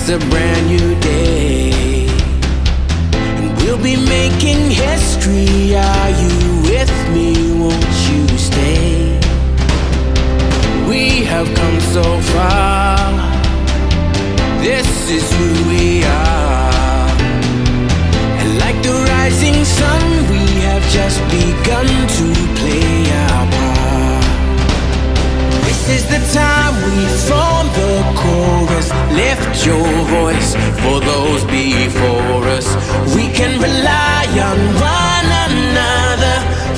a brand new day, and we'll be making history. Are you with me? Won't you stay? We have come so far. This is who we are, and like the rising sun, we have just begun to play our part. This is the time we form the chorus. Lift your voice for those before us. We can rely on one another.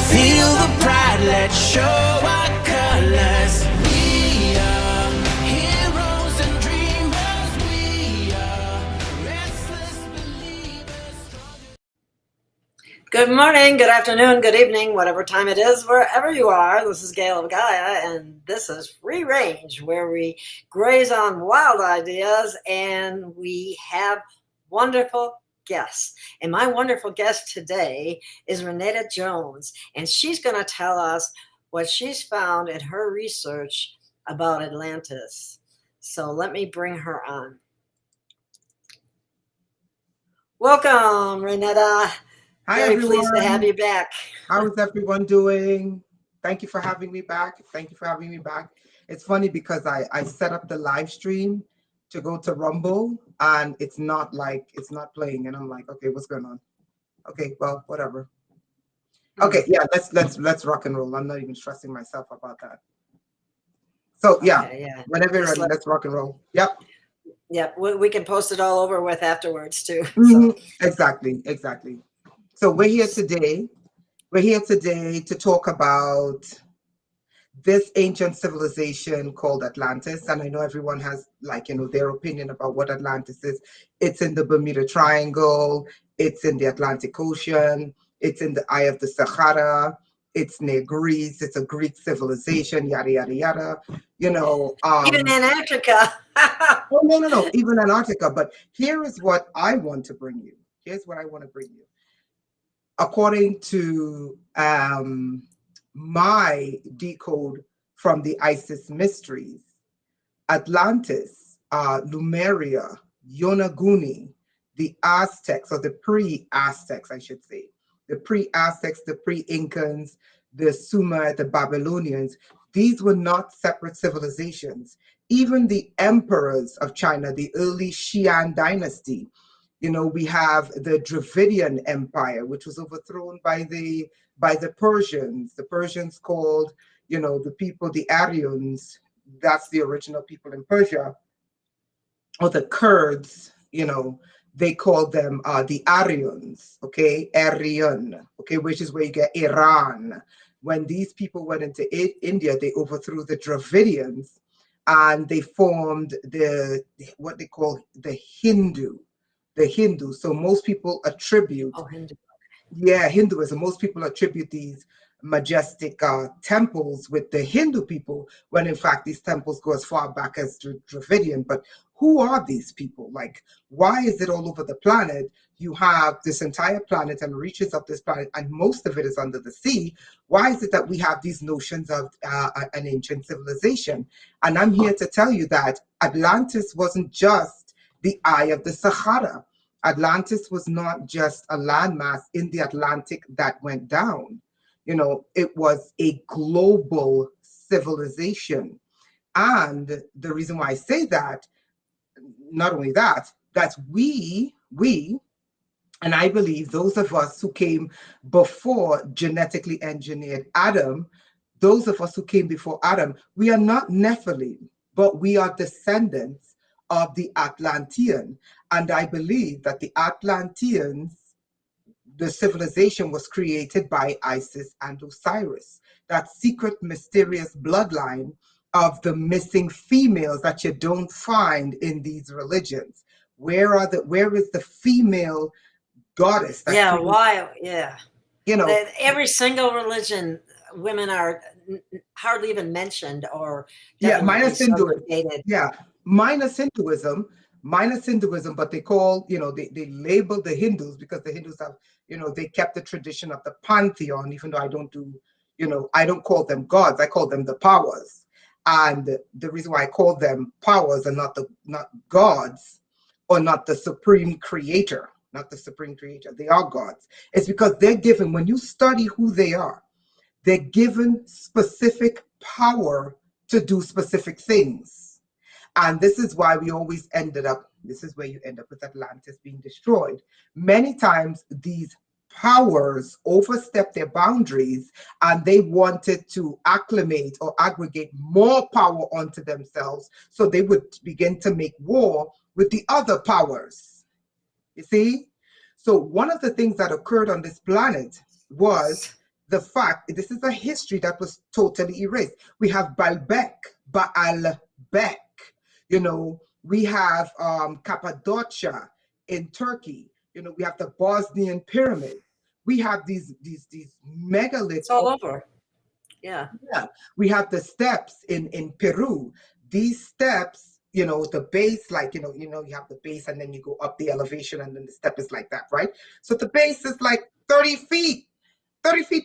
Feel the pride, let's show our colors. We are heroes and dreamers. We are restless believers. Good morning, good afternoon, good evening, whatever time it is, wherever you are. This is Gail of Gaia, and this is Free Range, where we graze on wild ideas, and we have wonderful guests. And my wonderful guest today is Rainetta Jones, and she's going to tell us what she's found in her research about Atlantis. So let me bring her on. Welcome, Rainetta. Hi, Very everyone. pleased to have you back. How is everyone doing? Thank you for having me back. Thank you for having me back. It's funny because I set up the live stream to go to Rumble, and it's not playing, and I'm like, okay, what's going on? Okay, well, whatever. Okay, yeah, let's rock and roll. I'm not even stressing myself about that. So yeah, Okay, yeah. whenever you're ready, let's rock and roll. Yep. Yep, we can post it all over with afterwards too. Mm-hmm. Exactly. So we're here today to talk about this ancient civilization called Atlantis. And I know everyone has their opinion about what Atlantis is. It's in the Bermuda Triangle. It's in the Atlantic Ocean. It's in the Eye of the Sahara. It's near Greece. It's a Greek civilization, yada, yada, yada. Even Antarctica. Oh, no, even Antarctica. But here is what I want to bring you. According to my decode from the Isis mysteries, Atlantis, Lemuria, Yonaguni, the Aztecs, or the pre-Aztecs, I should say, the pre-Aztecs, the pre-Incans, the Sumer, the Babylonians, these were not separate civilizations. Even the emperors of China, the early Xian dynasty, we have the Dravidian Empire, which was overthrown by the Persians. The Persians called, the people, the Aryans, that's the original people in Persia, or the Kurds, they called them the Aryans, okay, Aryan, okay, which is where you get Iran. When these people went into India, they overthrew the Dravidians, and they formed what they call the Hindu. So most people attribute, Hinduism. Most people attribute these majestic temples with the Hindu people, when in fact these temples go as far back as Dravidian. But who are these people? Like, why is it all over the planet? You have this entire planet and reaches of this planet, and most of it is under the sea. Why is it that we have these notions of an ancient civilization? And I'm here to tell you that Atlantis wasn't just the Eye of the Sahara. Atlantis was not just a landmass in the Atlantic that went down. It was a global civilization. And the reason why I say that, not only that, that's we, and I believe those of us who came before genetically engineered Adam, those of us who came before Adam, we are not Nephilim, but we are descendants of the Atlantean. And I believe that the Atlanteans, the civilization was created by Isis and Osiris, that secret, mysterious bloodline of the missing females that you don't find in these religions. Where is the female goddess? Every single religion, women are hardly even mentioned, or minus Hinduism. Minus Hinduism, but they call, they label the Hindus, because the Hindus have, they kept the tradition of the pantheon, even though I don't call them gods, I call them the powers. And the reason why I call them powers and not gods, or not the supreme creator, not the supreme creator. They are gods. It's because they're given, when you study who they are, they're given specific power to do specific things. And this is why we always ended up, this is where you end up with Atlantis being destroyed. Many times these powers overstep their boundaries and they wanted to acclimate or aggregate more power onto themselves, so they would begin to make war with the other powers. You see? So one of the things that occurred on this planet was the fact, this is a history that was totally erased. We have Baalbek, you know, we have Cappadocia in Turkey, you know, we have the Bosnian pyramid. We have these megaliths. It's all over. Yeah. Yeah. We have the steps in Peru. These steps, you know, the base, like, you have the base and then you go up the elevation and then the step is like that, right? So the base is like 30 feet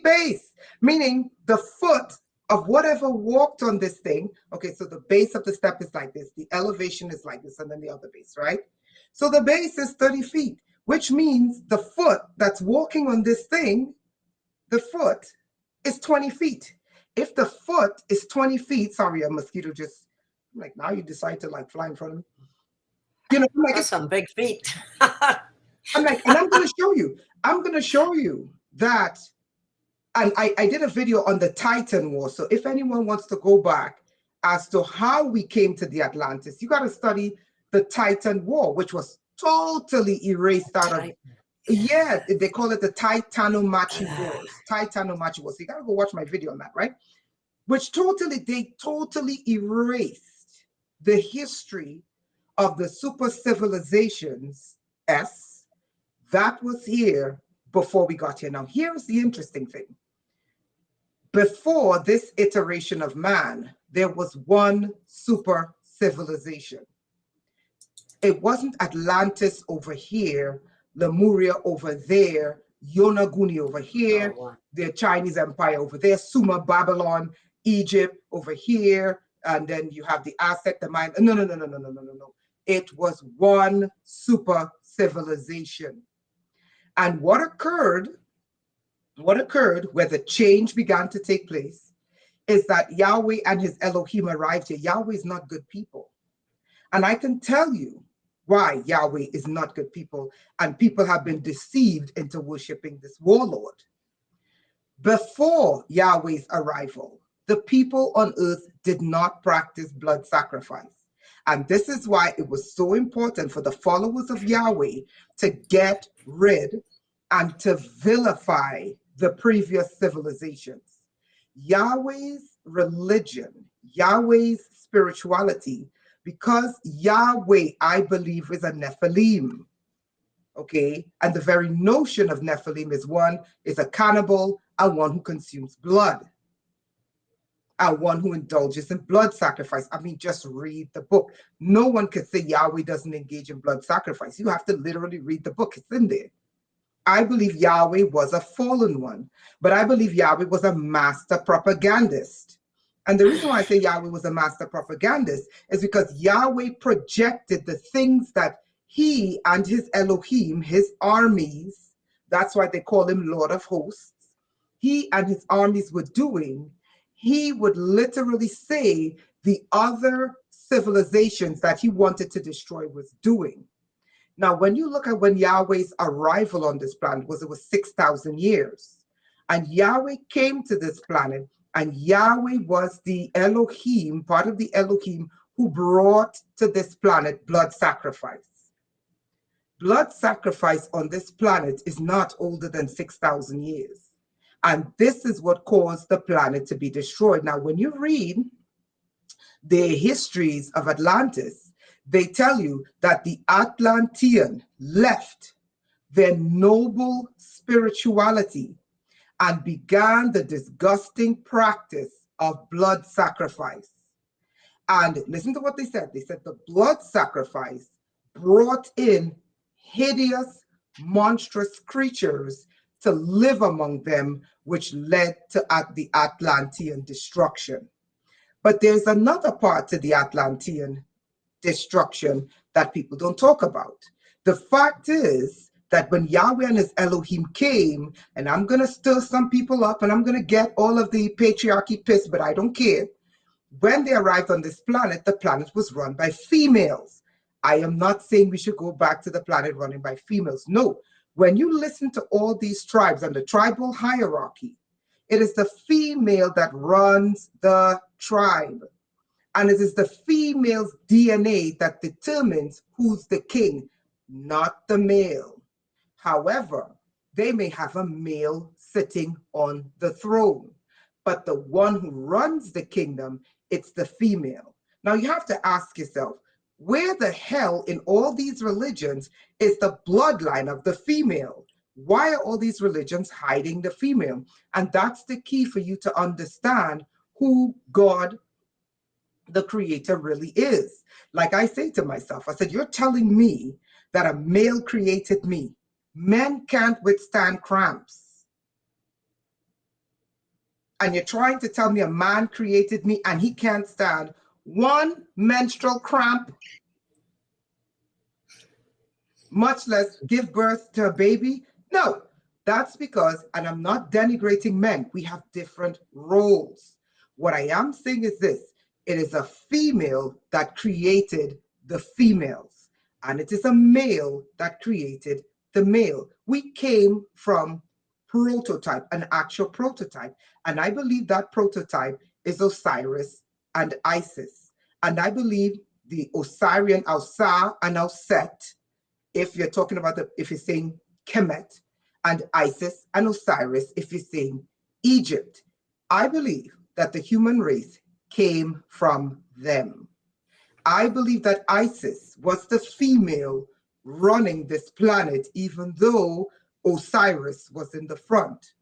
base, meaning the foot of whatever walked on this thing. Okay, so the base of the step is like this, the elevation is like this, and then the other base, right? So the base is 30 feet, which means the foot that's walking on this thing, the foot is 20 feet. If the foot is 20 feet, sorry, a mosquito just, like, now you decide to like fly in front of me. You know, like, that's some big feet. I'm like, and I'm going to show you that. And I did a video on the Titan War. So if anyone wants to go back as to how we came to the Atlantis, you got to study the Titan War, which was totally erased out of, yeah, they call it the Titanomachi Wars. Titanomachi Wars. So you got to go watch my video on that, right? Which they totally erased the history of the super civilizations that was here before we got here. Now, here's the interesting thing. Before this iteration of man, there was one super civilization. It wasn't Atlantis over here, Lemuria over there, Yonaguni over here, the Chinese Empire over there, Sumer, Babylon, Egypt over here, and then you have the Aztec, the Mayan. No. It was one super civilization. And what occurred where the change began to take place is that Yahweh and his Elohim arrived here. Yahweh is not good people. And I can tell you why Yahweh is not good people, and people have been deceived into worshiping this warlord. Before Yahweh's arrival, the people on earth did not practice blood sacrifice. And this is why it was so important for the followers of Yahweh to get rid and to vilify the previous civilizations. Yahweh's religion, Yahweh's spirituality, because Yahweh, I believe, is a Nephilim, okay? And the very notion of Nephilim is a cannibal and one who consumes blood, and one who indulges in blood sacrifice. I mean, just read the book. No one could say Yahweh doesn't engage in blood sacrifice. You have to literally read the book. It's in there. I believe Yahweh was a fallen one, but I believe Yahweh was a master propagandist. And the reason why I say Yahweh was a master propagandist is because Yahweh projected the things that he and his Elohim, his armies, that's why they call him Lord of Hosts, he and his armies were doing. He would literally say the other civilizations that he wanted to destroy was doing. Now, when you look at when Yahweh's arrival on this planet it was 6,000 years. And Yahweh came to this planet, and Yahweh was the Elohim, part of the Elohim, who brought to this planet blood sacrifice. Blood sacrifice on this planet is not older than 6,000 years. And this is what caused the planet to be destroyed. Now, when you read the histories of Atlantis, they tell you that the Atlantean left their noble spirituality and began the disgusting practice of blood sacrifice. And listen to what they said. They said the blood sacrifice brought in hideous, monstrous creatures to live among them, which led to the Atlantean destruction. But there's another part to the Atlantean destruction that people don't talk about. The fact is that when Yahweh and his Elohim came, and I'm going to stir some people up and I'm going to get all of the patriarchy pissed, but I don't care. When they arrived on this planet, the planet was run by females. I am not saying we should go back to the planet running by females. No. When you listen to all these tribes and the tribal hierarchy, it is the female that runs the tribe. And it is the female's DNA that determines who's the king, not the male. However, they may have a male sitting on the throne, but the one who runs the kingdom, it's the female. Now you have to ask yourself, where the hell in all these religions is the bloodline of the female? Why are all these religions hiding the female? And that's the key for you to understand who God, the creator, really is. Like I say to myself, I said, you're telling me that a male created me. Men can't withstand cramps. And you're trying to tell me a man created me and he can't stand one menstrual cramp, much less give birth to a baby? No, that's because, and I'm not denigrating men, we have different roles. What I am saying is this, it is a female that created the females, and it is a male that created the male. We came from prototype, an actual prototype, and I believe that prototype is Osiris and Isis. And I believe the Osirian, Osar and Oset, if you're talking about if you're saying Kemet, and Isis and Osiris, if you're saying Egypt, I believe that the human race came from them. I believe that Isis was the female running this planet, even though Osiris was in the front.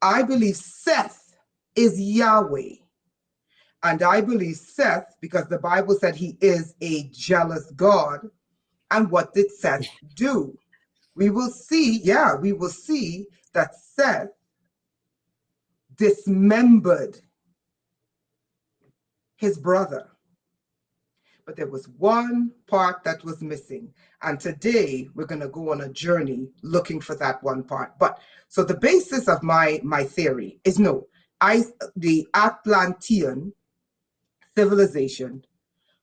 I believe Seth is Yahweh. And I believe Seth, because the Bible said he is a jealous God. And what did Seth do? We will see that Seth dismembered his brother. But there was one part that was missing. And today we're going to go on a journey looking for that one part. But so the basis of my theory is the Atlantean civilization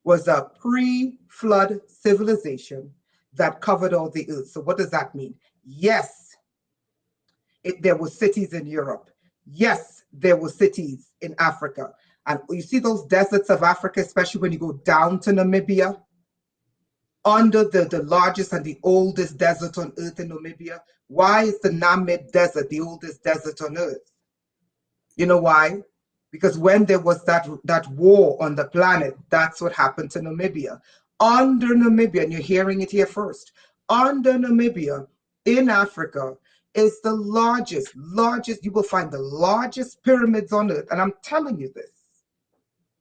was a pre-flood civilization that covered all the earth. So what does that mean? Yes, there were cities in Europe. Yes, there were cities in Africa. And you see those deserts of Africa, especially when you go down to Namibia, under the largest and the oldest desert on earth in Namibia. Why is the Namib Desert the oldest desert on earth? You know why? Because when there was that war on the planet, that's what happened to Namibia. Under Namibia, and you're hearing it here first, under Namibia in Africa is the largest, you will find the largest pyramids on earth. And I'm telling you this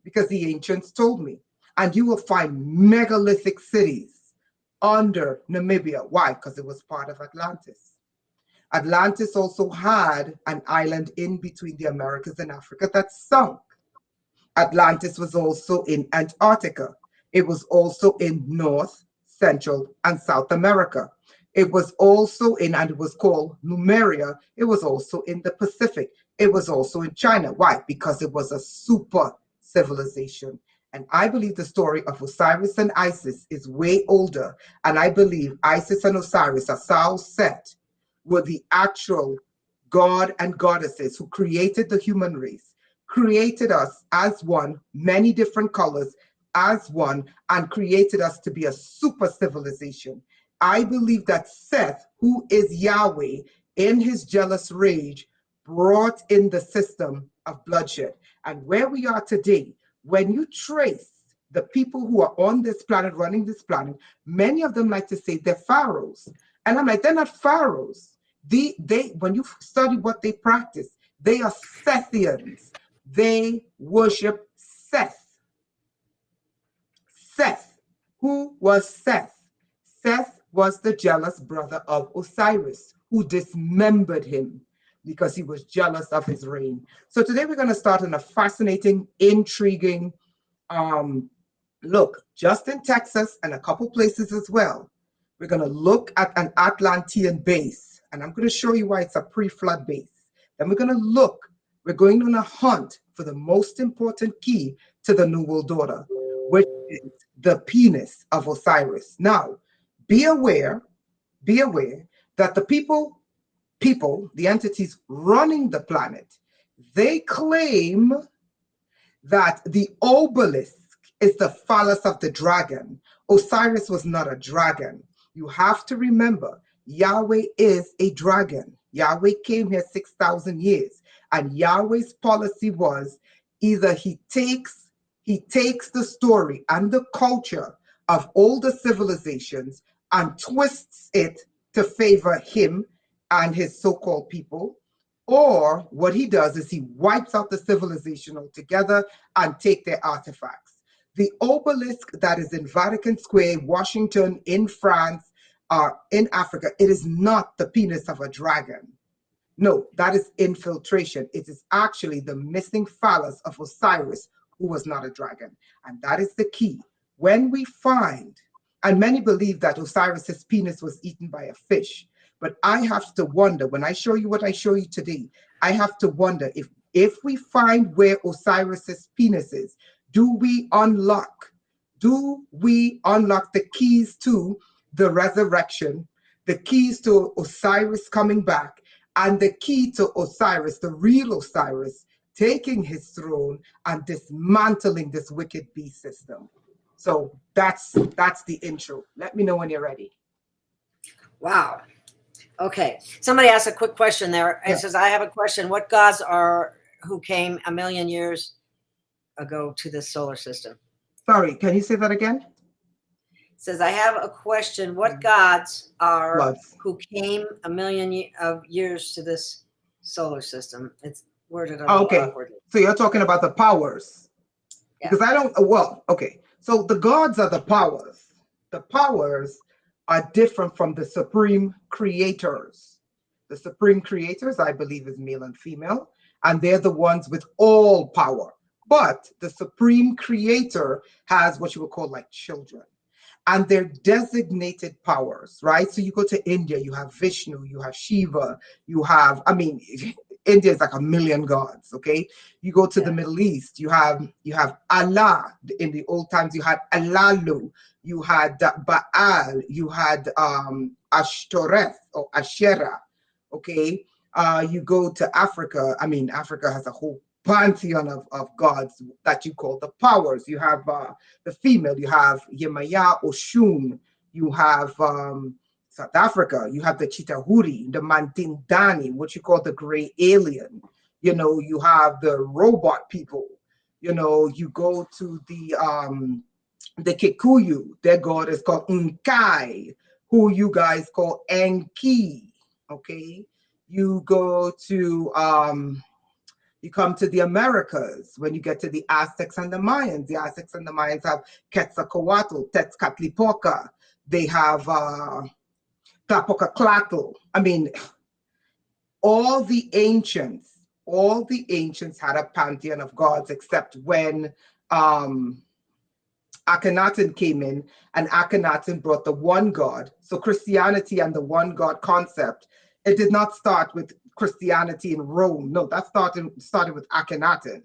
because the ancients told me. And you will find megalithic cities under Namibia. Why? Because it was part of Atlantis. Atlantis also had an island in between the Americas and Africa that sunk. Atlantis was also in Antarctica. It was also in North, Central, and South America. It was also and it was called Numeria. It was also in the Pacific. It was also in China. Why? Because it was a super civilization. And I believe the story of Osiris and Isis is way older. And I believe Isis and Osiris, Asal Set, were the actual god and goddesses who created the human race, created us as one, many different colors as one, and created us to be a super civilization. I believe that Seth, who is Yahweh, in his jealous rage, brought in the system of bloodshed. And where we are today, when you trace the people who are on this planet, running this planet, many of them like to say they're pharaohs. And I'm like, they're not pharaohs. They when you study what they practice, they are Sethians. They worship Seth. Seth. Who was Seth? Seth was the jealous brother of Osiris, who dismembered him because he was jealous of his reign. So today we're going to start on a fascinating, intriguing look, just in Texas and a couple places as well, we're going to look at an Atlantean base. And I'm going to show you why it's a pre-flood base. Then we're going to look, we're going on a hunt for the most important key to the New World Order, which is the penis of Osiris. Now, be aware that the people, the entities running the planet, they claim that the obelisk is the phallus of the dragon. Osiris was not a dragon. You have to remember, Yahweh is a dragon. Yahweh came here 6,000 years, and Yahweh's policy was either he takes the story and the culture of older civilizations and twists it to favor him and his so-called people, or what he does is he wipes out the civilization altogether and take their artifacts. The obelisk that is in Vatican Square, Washington, in France, in Africa, it is not the penis of a dragon. No, that is infiltration. It is actually the missing phallus of Osiris, who was not a dragon. And that is the key. When we find, and many believe that Osiris's penis was eaten by a fish, but I have to wonder, when I show you what I show you today, I have to wonder if we find where Osiris's penis is, do we unlock the keys to the resurrection, the keys to Osiris coming back, and the key to Osiris, the real Osiris, taking his throne and dismantling this wicked beast system? So that's the intro. Let me know when you're ready. Wow. Okay. Somebody asked a quick question there. It says, I have a question. What gods are who came a million years ago to this solar system? Sorry, can you say that again? It says, I have a question. What gods are who came a million of years to this solar system? It's worded awkwardly. So you're talking about the powers. Yeah. Because I don't, okay. So the gods are the powers. The powers are different from the supreme creators. The supreme creators, I believe, is male and female, and they're the ones with all power. But the supreme creator has what you would call like children, and they're designated powers, right? So you go to India, you have Vishnu, you have Shiva, you have, India is like a million gods, okay? You go to the Middle East, you have Allah. In the old times, you had Alalu, you had Baal, you had Ashtoreth or Asherah, okay? You go to Africa. Africa has a whole pantheon of gods that you call the powers. You have the female, you have Yemaya, Oshun, you have South Africa, you have the Chitahuri, the Mantindani, what you call the gray alien. You have the robot people. You go to the Kikuyu, their god is called Nkai, who you guys call Enki, okay? You go to, you come to the Americas. When you get to the Aztecs and the Mayans have Quetzalcoatl, Tezcatlipoca. They have Tlaxcala. All the ancients had a pantheon of gods, except when Akhenaten came in, and Akhenaten brought the one God. So Christianity and the one God concept, it did not start with Christianity in Rome. No, that started with Akhenaten.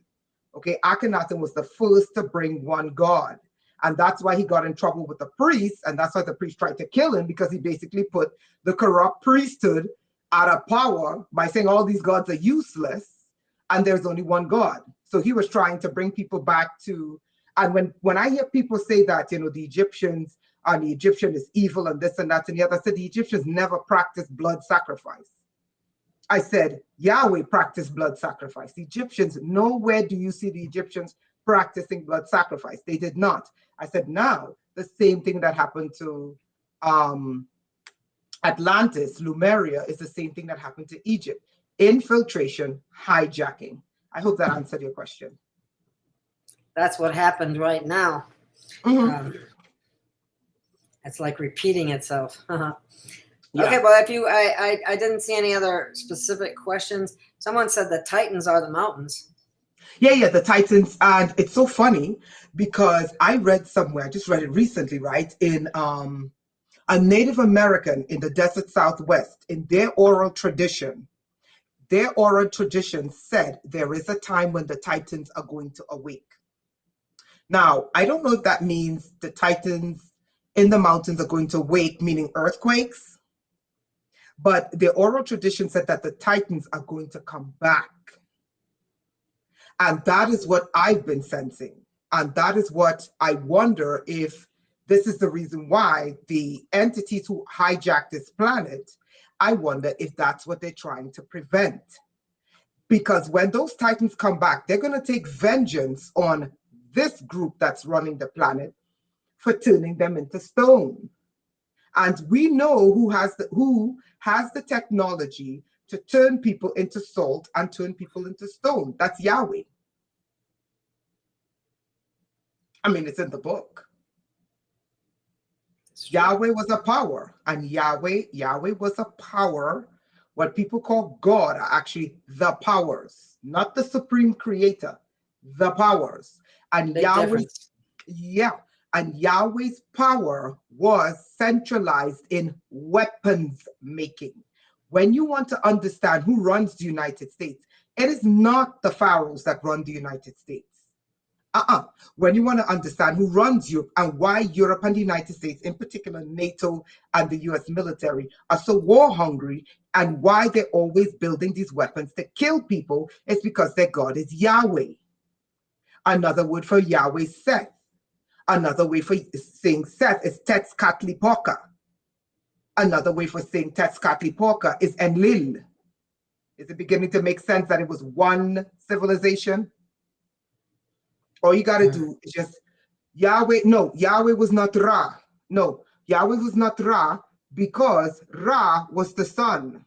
Okay, Akhenaten was the first to bring one God. And that's why he got in trouble with the priests. And that's why the priests tried to kill him, because he basically put the corrupt priesthood out of power by saying all these gods are useless and there's only one God. So he was trying to bring people back to, and when I hear people say that, the Egyptians, and the Egyptian is evil and this and that and the other, I said the Egyptians never practiced blood sacrifice. I said Yahweh practiced blood sacrifice. The Egyptians, nowhere do you see the Egyptians practicing blood sacrifice. They did not. I said now the same thing that happened to Atlantis, Lemuria, is the same thing that happened to Egypt. Infiltration, hijacking. I hope that answered your question. That's what happened right now. Mm-hmm. It's like repeating itself. Yeah. Okay, well, I didn't see any other specific questions. Someone said the Titans are the mountains. Yeah, the Titans. And it's so funny because I read somewhere, I just read it recently, right? In a Native American in the desert Southwest, in their oral tradition said there is a time when the Titans are going to awake. Now, I don't know if that means the Titans in the mountains are going to wake, meaning earthquakes, but the oral tradition said that the Titans are going to come back. And that is what I've been sensing. And that is what I wonder if this is the reason why the entities who hijacked this planet, I wonder if that's what they're trying to prevent. Because when those Titans come back, they're going to take vengeance on this group that's running the planet for turning them into stone. And we know who has the technology to turn people into salt and turn people into stone. That's Yahweh. I mean, it's in the book. Yahweh was a power, and Yahweh was a power. What people call God are actually the powers, not the supreme creator, the powers. And Big difference. And Yahweh's power was centralized in weapons making. When you want to understand who runs the United States, it is not the pharaohs that run the United States. When you want to understand who runs Europe and why Europe and the United States, in particular NATO and the US military, are so war hungry and why they're always building these weapons to kill people, it's because their God is Yahweh. Another word for Yahweh is Seth. Another way for saying Seth is Tetzcatlipoca. Another way for saying Tetzcatlipoca is Enlil. Is it beginning to make sense that it was one civilization? All you got to do is just Yahweh. No, Yahweh was not Ra. No, Yahweh was not Ra because Ra was the sun.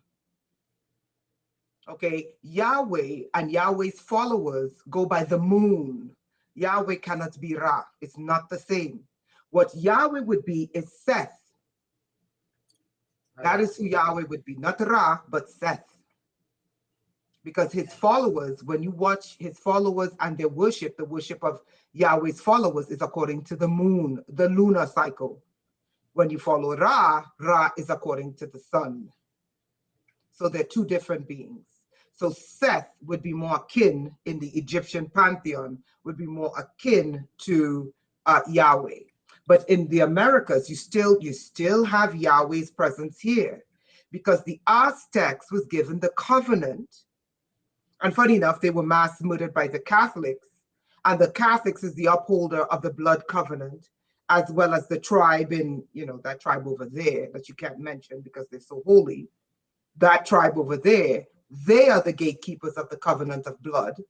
Okay, Yahweh and Yahweh's followers go by the moon. Yahweh cannot be Ra. It's not the same. What Yahweh would be is Seth. That is who Yahweh would be, not Ra, but Seth. Because his followers, when you watch his followers and their worship, the worship of Yahweh's followers is according to the moon, the lunar cycle. When you follow Ra, Ra is according to the sun. So they're two different beings. So Seth would be more akin in the Egyptian pantheon, would be more akin to Yahweh. But in the Americas, you still have Yahweh's presence here, because the Aztecs was given the covenant. And funny enough, they were mass murdered by the Catholics. And the Catholics is the upholder of the blood covenant, as well as the tribe in, that tribe over there that you can't mention because they're so holy. That tribe over there, they are the gatekeepers of the covenant of blood.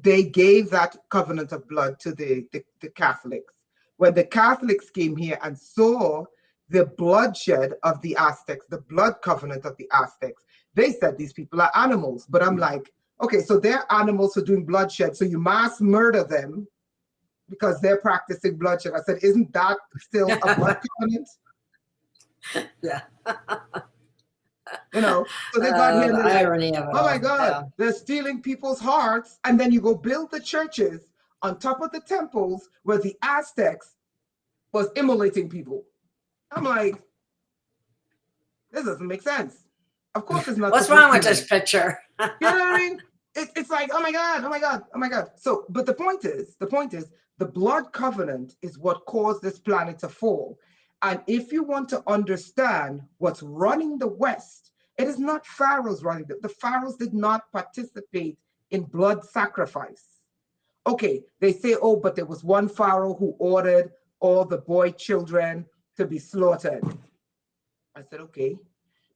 They gave that covenant of blood to the Catholics. When the Catholics came here and saw the bloodshed of the Aztecs, the blood covenant of the Aztecs, they said these people are animals. But I'm like, okay, so they're animals for doing bloodshed. So you mass murder them because they're practicing bloodshed. I said, isn't that still a blood covenant? Yeah. So they got here and they're irony like, of it oh my all. God, Yeah. they're stealing people's hearts. And then you go build the churches on top of the temples where the Aztecs was immolating people. I'm like, this doesn't make sense. Of course it's not. What's wrong with this picture? You know what I mean? It's like, oh my God. So, but the point is, the blood covenant is what caused this planet to fall. And if you want to understand what's running the West, it is not pharaohs running the pharaohs did not participate in blood sacrifice. Okay, they say, oh, but there was one pharaoh who ordered all the boy children to be slaughtered. I said, okay,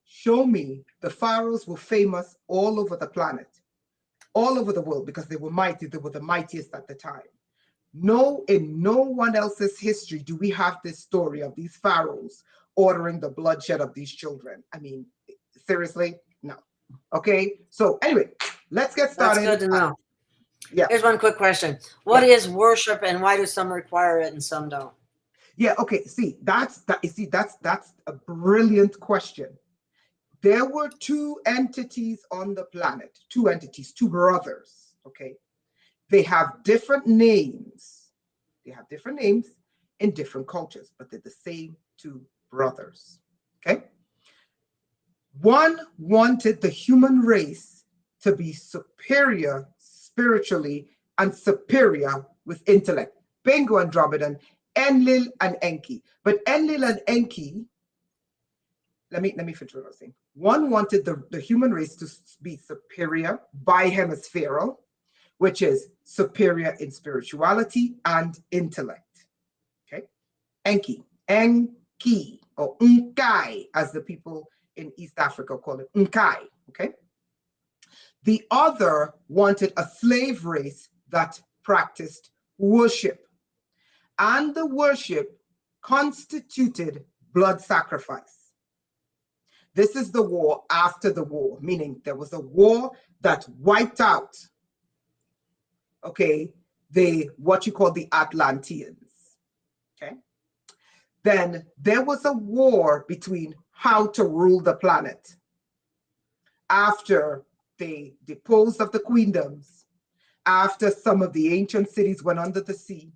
show me. The pharaohs were famous all over the planet, all over the world, because they were mighty. They were the mightiest at the time. No, in no one else's history do we have this story of these pharaohs ordering the bloodshed of these children. I mean, seriously? No. Okay, so anyway, let's get started. That's good to know. Yeah. Here's one quick question. What is worship and why do some require it and some don't? Yeah, okay, that's a brilliant question. There were two entities on the planet, two brothers, okay? They have different names. They have different names in different cultures, but they're the same two brothers. Okay? One wanted the human race to be superior spiritually and superior with intellect. Bingo Andromedan, Enlil and Enki. But Enlil and Enki, let me finish what I was saying. One wanted the human race to be superior bihemispheral, which is superior in spirituality and intellect. Okay? Enki, or Nkai, as the people in East Africa call it, Nkai. Okay? The other wanted a slave race that practiced worship. And the worship constituted blood sacrifice. This is the war after the war, meaning there was a war that wiped out, okay, what you call the Atlanteans, okay? Then there was a war between how to rule the planet. After they deposed of the queendoms, after some of the ancient cities went under the sea,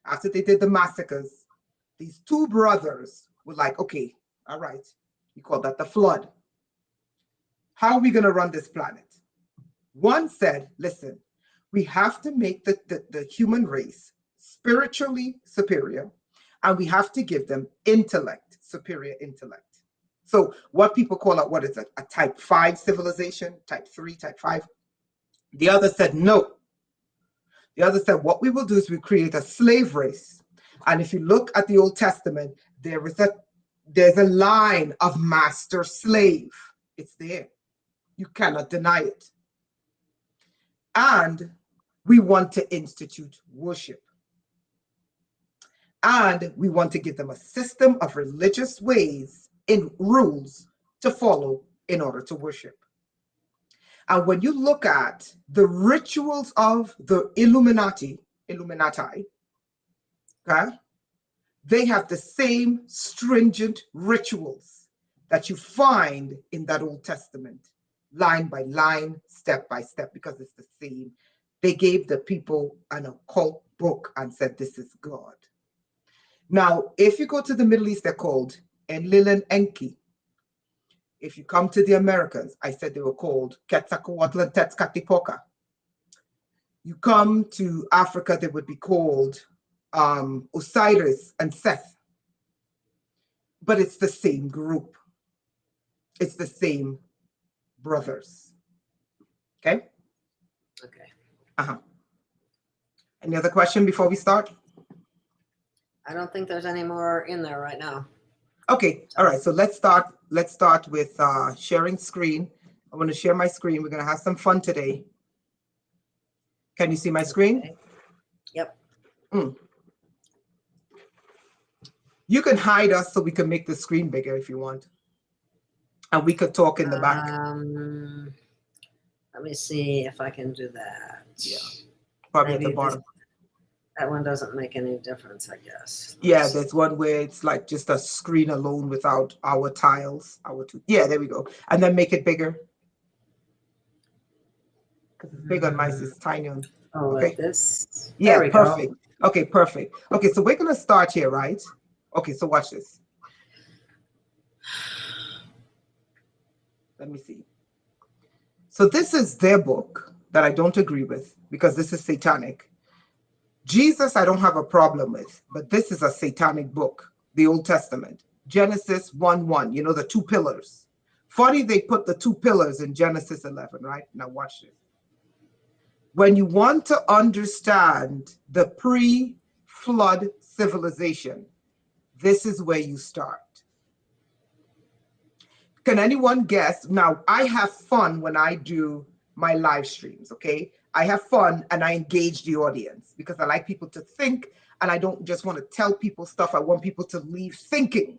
after they did the massacres, these two brothers were like, okay, all right, you call that the flood. How are we going to run this planet? One said, listen, we have to make the human race spiritually superior, and we have to give them intellect, superior intellect. So what people call it, what is it? A type 5 civilization, type 3, type 5. The other said, no. The other said, what we will do is we create a slave race. And if you look at the Old Testament, there's a line of master slave. It's there. You cannot deny it. And we want to institute worship. And we want to give them a system of religious ways and rules to follow in order to worship. And when you look at the rituals of the Illuminati, okay, they have the same stringent rituals that you find in that Old Testament, line by line, step by step, because it's the same. They gave the people an occult book and said, this is God. Now, if you go to the Middle East, they're called Enlil and Enki. If you come to the Americas, I said they were called Quetzalcoatl and Tezcatlipoca. You come to Africa, they would be called Osiris and Seth. But it's the same group. It's the same brothers. Okay? Okay. Uh-huh. Any other question before we start? I don't think there's any more in there right now. Okay, all right, so let's start with sharing screen. I want to share my screen. We're going to have some fun today. Can you see my screen? Okay. Yep. You can hide us so we can make the screen bigger if you want. And we could talk in the back. Let me see if I can do that. Yeah, probably Maybe at the bottom. That one doesn't make any difference, I guess. Yeah, there's one where it's like just a screen alone without our tiles. Yeah, there we go. And then make it bigger. Because it's big on mine, it's tiny on. Oh, okay. Like this? Yeah, there we perfect. Go. Okay, perfect. Okay, so we're going to start here, right? Okay, so watch this. Let me see. So this is their book that I don't agree with because this is satanic. Jesus, I don't have a problem with, but this is a satanic book, the Old Testament. Genesis 1:1, you know, the two pillars. Funny they put the two pillars in Genesis 11, right? Now watch this. When you want to understand the pre-flood civilization, this is where you start. Can anyone guess? Now, I have fun when I do my live streams, okay? I have fun and I engage the audience because I like people to think, and I don't just want to tell people stuff. I want people to leave thinking,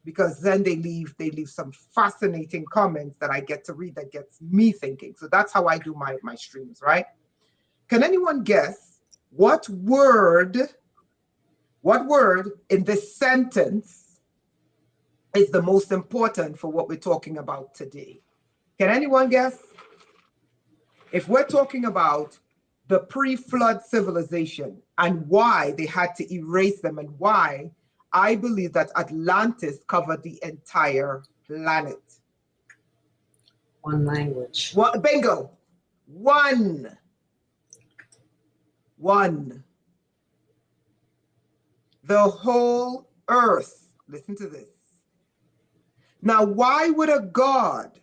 because then they leave some fascinating comments that I get to read that gets me thinking. So that's how I do my streams, right? Can anyone guess what word in this sentence is the most important for what we're talking about today? Can anyone guess? If we're talking about the pre-flood civilization and why they had to erase them, and why I believe that Atlantis covered the entire planet. One language. What, bingo. One. The whole earth. Listen to this. Now, why would a God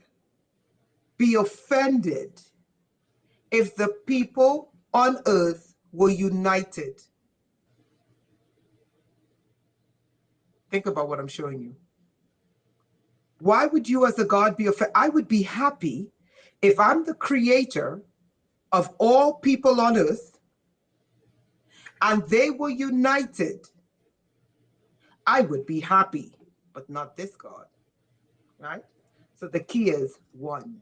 be offended if the people on earth were united? Think about what I'm showing you. Why would you as a God be offended? I would be happy if I'm the creator of all people on earth and they were united. I would be happy, but not this God, right? So the key is one.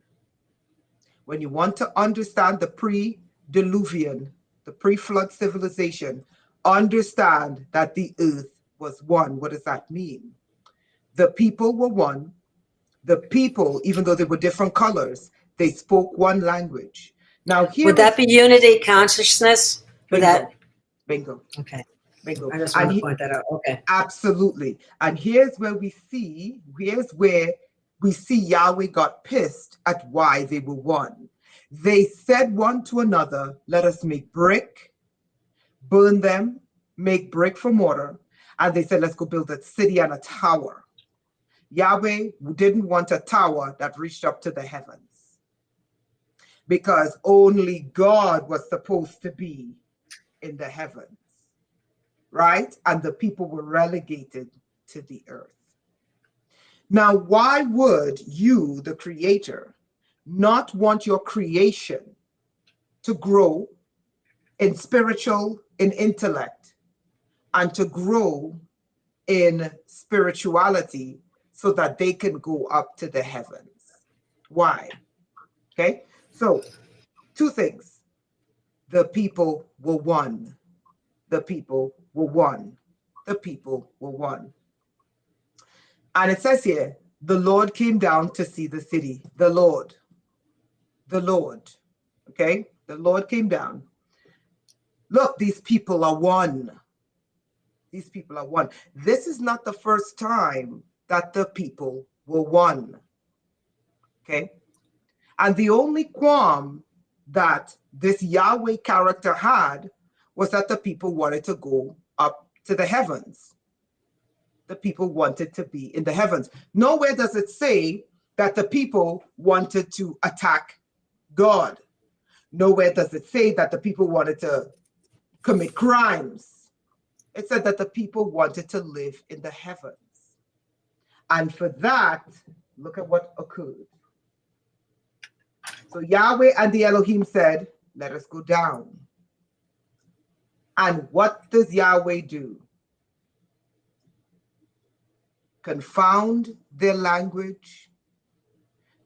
When you want to understand the pre-diluvian, the pre-flood civilization, understand that the earth was one. What does that mean? The people were one. The people, even though they were different colors, they spoke one language. Now, here would that be unity consciousness? Would that? Bingo. Okay. Bingo. I just want to point that out. Okay. Absolutely. And here's where we see Yahweh got pissed at why they were one. They said one to another, let us make brick, burn them, make brick for mortar. And they said, let's go build a city and a tower. Yahweh didn't want a tower that reached up to the heavens, because only God was supposed to be in the heavens, right? And the people were relegated to the earth. Now, why would you, the creator, not want your creation to grow in spiritual, in intellect, and to grow in spirituality so that they can go up to the heavens? Why? Okay, so two things. The people were one. The people were one. The people were one. And it says here, the Lord came down to see the city. The Lord, okay? The Lord came down. Look, these people are one. These people are one. This is not the first time that the people were one, okay? And the only qualm that this Yahweh character had was that the people wanted to go up to the heavens. The people wanted to be in the heavens. Nowhere does it say that the people wanted to attack God. Nowhere does it say that the people wanted to commit crimes. It said that the people wanted to live in the heavens. And for that, look at what occurred. So Yahweh and the Elohim said, let us go down. And what does Yahweh do? Confound their language,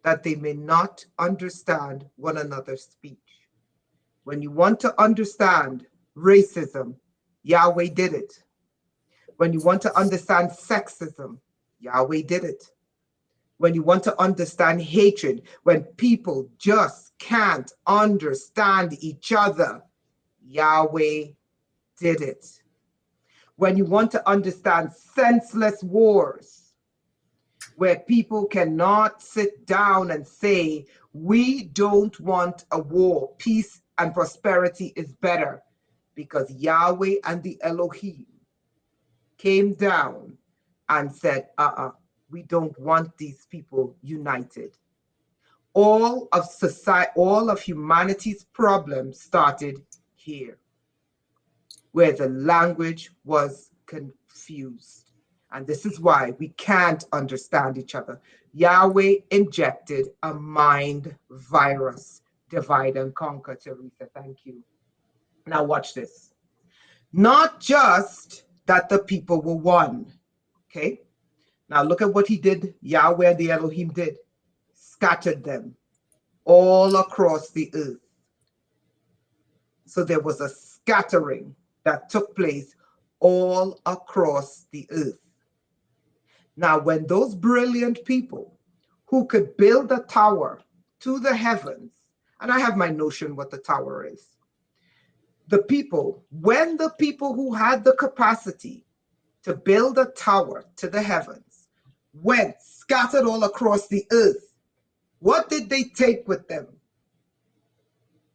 that they may not understand one another's speech. When you want to understand racism, Yahweh did it. When you want to understand sexism, Yahweh did it. When you want to understand hatred, when people just can't understand each other, Yahweh did it. When you want to understand senseless wars, where people cannot sit down and say, we don't want a war, peace and prosperity is better, because Yahweh and the Elohim came down and said, we don't want these people united. All of society, all of humanity's problems started here, where the language was confused. And this is why we can't understand each other. Yahweh injected a mind virus. Divide and conquer, Teresa. Thank you. Now watch this. Not just that the people were one, okay? Now look at what he did, Yahweh and the Elohim did. Scattered them all across the earth. So there was a scattering that took place all across the earth. Now, when those brilliant people who could build a tower to the heavens, and I have my notion what the tower is, when the people who had the capacity to build a tower to the heavens went scattered all across the earth, what did they take with them?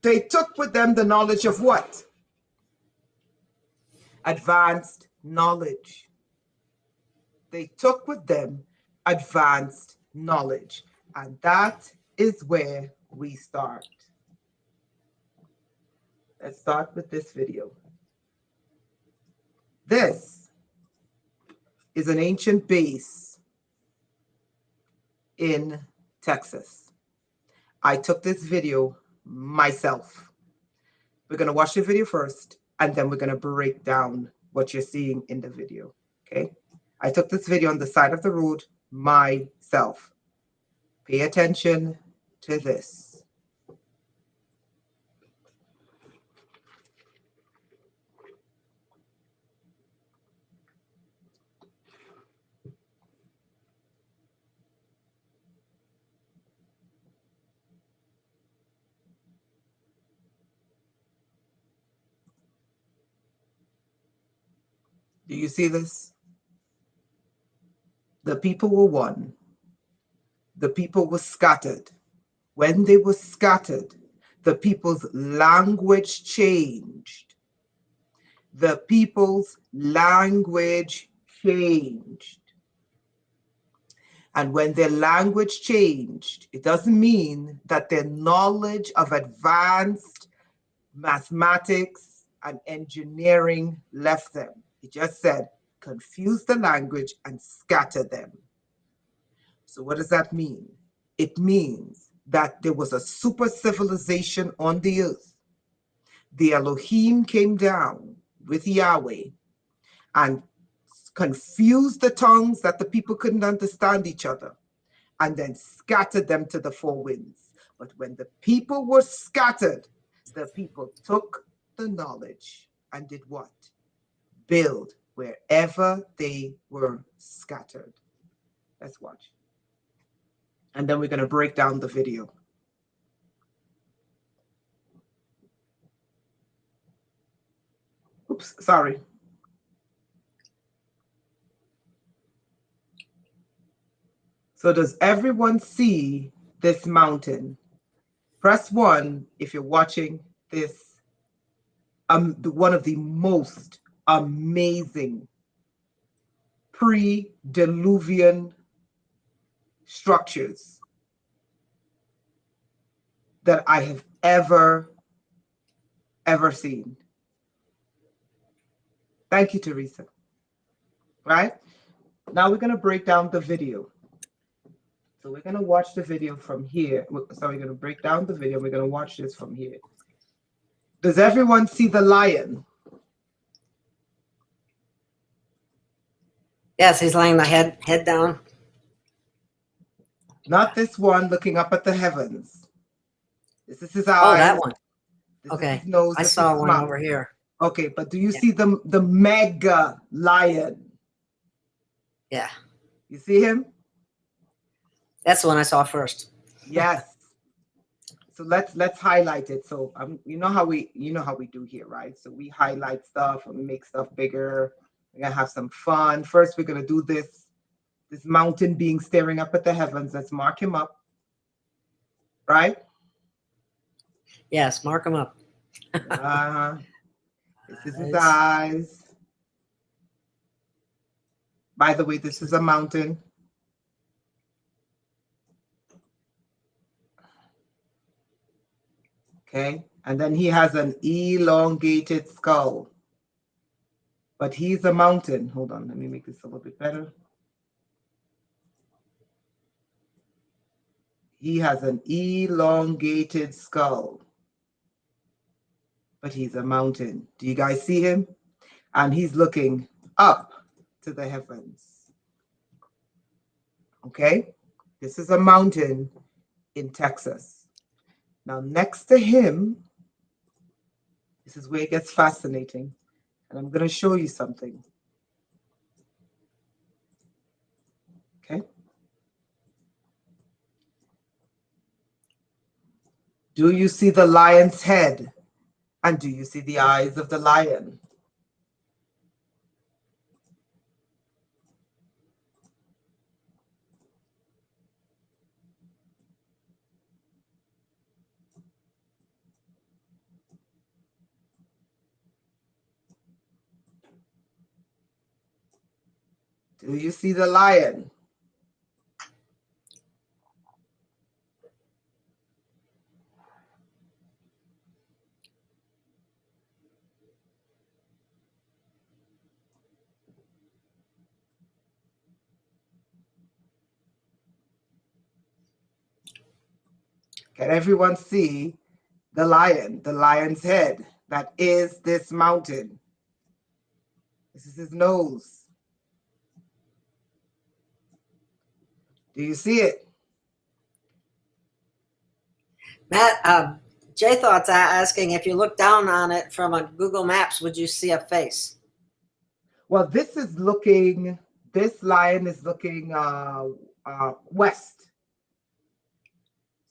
They took with them the knowledge of what? Advanced knowledge. They took with them advanced knowledge. And that is where we start. Let's start with this video. This is an ancient base in Texas. I took this video myself. We're going to watch the video first, and then we're going to break down what you're seeing in the video. Okay? I took this video on the side of the road myself. Pay attention to this. Do you see this? The people were one. The people were scattered. When they were scattered, the people's language changed. The people's language changed. And when their language changed, it doesn't mean that their knowledge of advanced mathematics and engineering left them. It just said, confuse the language and scatter them. So what does that mean? It means that there was a super civilization on the earth. The Elohim came down with Yahweh and confused the tongues that the people couldn't understand each other, and then scattered them to the four winds. But when the people were scattered, the people took the knowledge and did what? Build wherever they were scattered. Let's watch. And then we're going to break down the video. Oops, sorry. So does everyone see this mountain? Press 1 if you're watching this, one of the most amazing pre-Diluvian structures that I have ever seen. Thank you, Teresa. Right? Now we're going to break down the video. So we're going to watch the video from here. So we're going to break down the video. We're going to watch this from here. Does everyone see the lion? Yes, he's laying the head down. Not this one looking up at the heavens. This is his eyes. Oh, that one. This Okay. is his nose. I saw one over here. Okay, but do you see the mega lion? Yeah. You see him? That's the one I saw first. Yes. So let's highlight it. So you know how we do here, right? So we highlight stuff and we make stuff bigger. We're gonna have some fun. First, we're gonna do this mountain being staring up at the heavens. Let's mark him up. Right? Yes, mark him up. This is his eyes. By the way, this is a mountain. Okay, and then he has an elongated skull. But he's a mountain. Hold on, let me make this a little bit better. He has an elongated skull. But he's a mountain. Do you guys see him? And he's looking up to the heavens. Okay, this is a mountain in Texas. Now, next to him, this is where it gets fascinating. And I'm going to show you something. Okay. Do you see the lion's head And do you see the eyes of the lion? Do you see the lion? Can everyone see the lion, the lion's head? That is this mountain. This is his nose. Do you see it? Matt, J Thought's asking if you look down on it from a Google Maps, would you see a face? Well, this lion is looking west.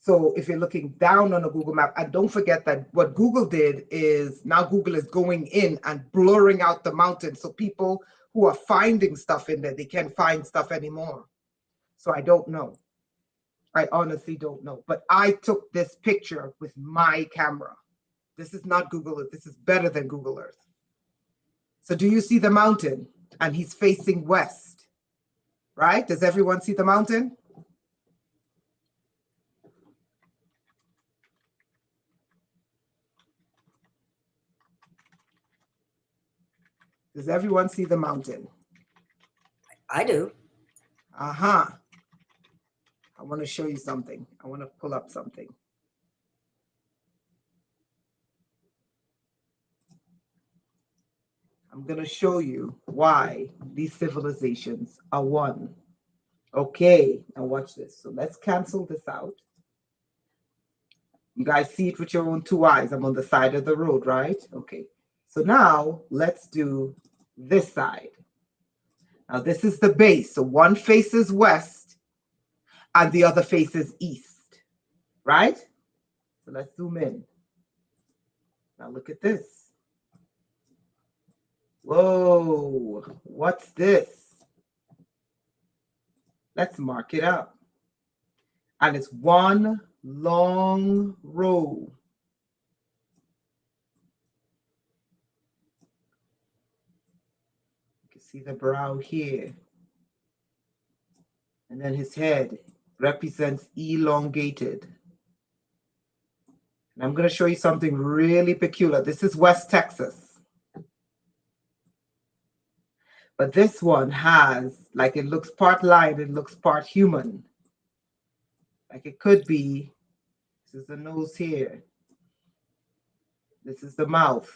So if you're looking down on a Google map, and don't forget that what Google did is now Google is going in and blurring out the mountain. So people who are finding stuff in there, they can't find stuff anymore. So I don't know. I honestly don't know. But I took this picture with my camera. This is not Google Earth. This is better than Google Earth. So do you see the mountain? And he's facing west, right? Does everyone see the mountain? Does everyone see the mountain? I do. Uh-huh. I want to show you something. I want to pull up something. I'm going to show you why these civilizations are one. Okay, now watch this. So let's cancel this out. You guys see it with your own two eyes. I'm on the side of the road, right? Okay. So now let's do this side. Now this is the base. So one faces west and the other faces east, right? So let's zoom in. Now look at this. Whoa, what's this? Let's mark it up. And it's one long row. You can see the brow here. And then his head represents elongated. And I'm going to show you something really peculiar. This is West Texas. But this one has, like, it looks part lion, it looks part human. Like it could be, this is the nose here. This is the mouth.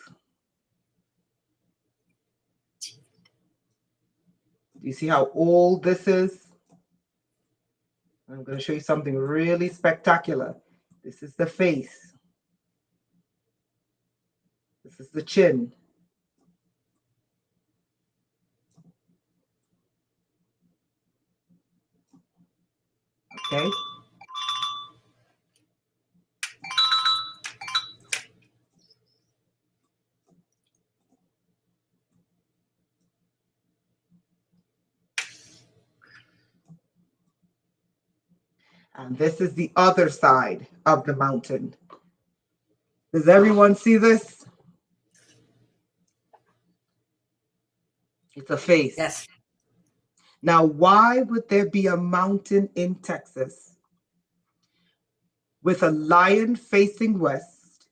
Do you see how old this is? I'm going to show you something really spectacular. This is the face. This is the chin. Okay. And this is the other side of the mountain. Does everyone see this? It's a face. Yes. Now, why would there be a mountain in Texas with a lion facing west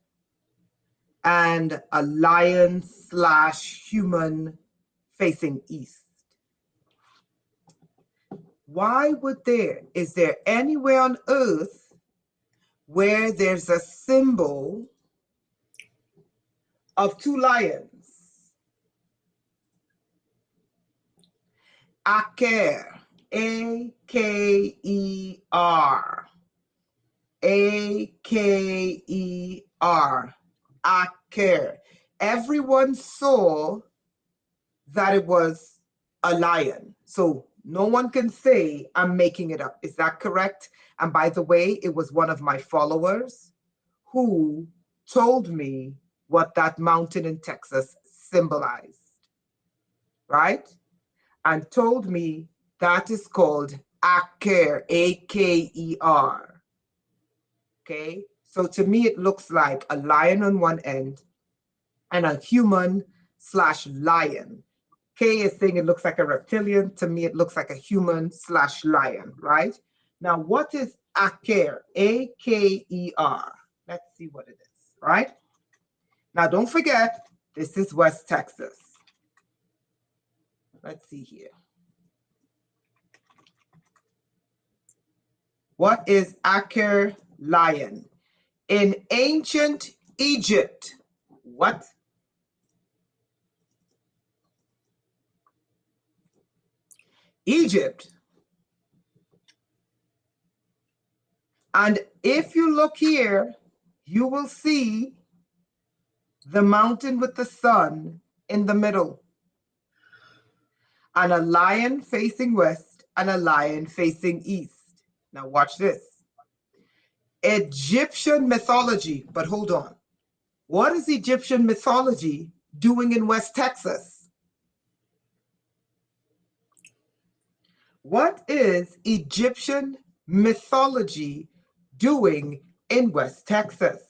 and a lion/human facing east? Why would there? Is there anywhere on earth where there's a symbol of two lions? Aker, A-K-E-R, A-K-E-R, Aker. Everyone saw that it was a lion. So no one can say I'm making it up. Is that correct? And by the way, it was one of my followers who told me what that mountain in Texas symbolized, right? And told me that is called Aker, A-K-E-R. Okay, so to me it looks like a lion on one end and a human/lion. Kay is saying it looks like a reptilian. To me, it looks like a human/lion, right? Now, what is Aker? A-K-E-R. Let's see what it is, right? Now, don't forget, this is West Texas. Let's see here. What is Aker lion? In ancient Egypt, what? Egypt. And if you look here, you will see the mountain with the sun in the middle, and a lion facing west and a lion facing east. Now watch this. Egyptian mythology, but hold on. What is Egyptian mythology doing in West Texas? What is Egyptian mythology doing in West Texas?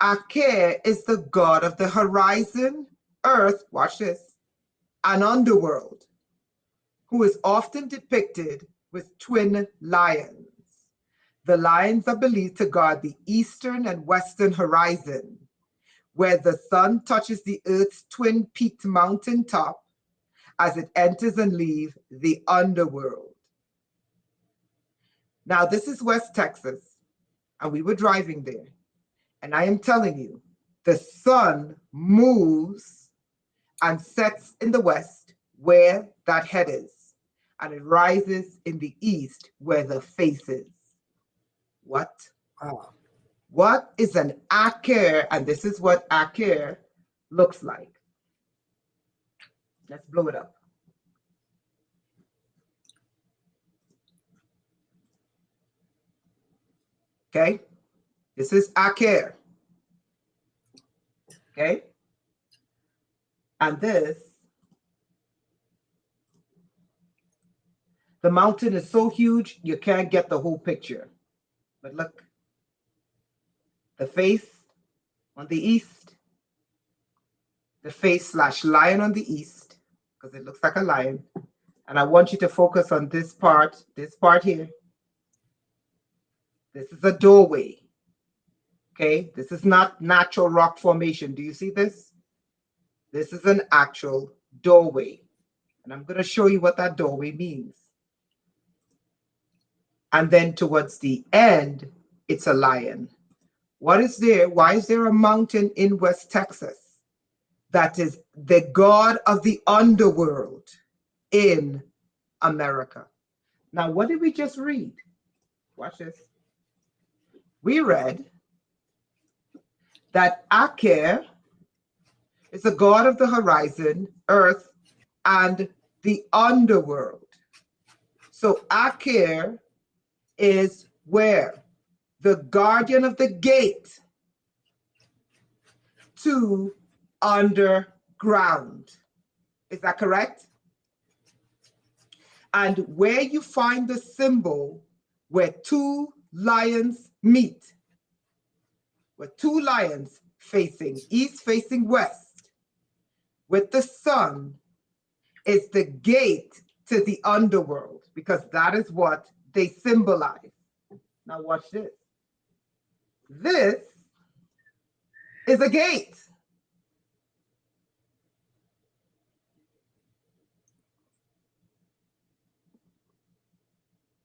Aker is the god of the horizon, earth, watch this, and underworld, who is often depicted with twin lions. The lions are believed to guard the eastern and western horizon, where the sun touches the earth's twin-peaked mountain top as it enters and leaves the underworld. Now, this is West Texas, and we were driving there. And I am telling you, the sun moves and sets in the west where that head is, and it rises in the east where the face is. What? Oh. What is an Aker? And this is what Aker looks like. Let's blow it up. Okay, this is Aker. Okay, and this, the mountain is so huge you can't get the whole picture. But look, the face on the east, the face/lion on the east, because it looks like a lion. And I want you to focus on this part here. This is a doorway. Okay, this is not natural rock formation. Do you see this? This is an actual doorway. And I'm going to show you what that doorway means. And then towards the end, it's a lion. What is there? Why is there a mountain in West Texas that is the god of the underworld in America? Now, what did we just read? Watch this. We read that Aker is the god of the horizon, earth, and the underworld. So Aker is where? The guardian of the gate to underground. Is that correct? And where you find the symbol where two lions meet, with two lions facing east, facing west, with the sun, is the gate to the underworld, because that is what they symbolize. Now watch this. This is a gate.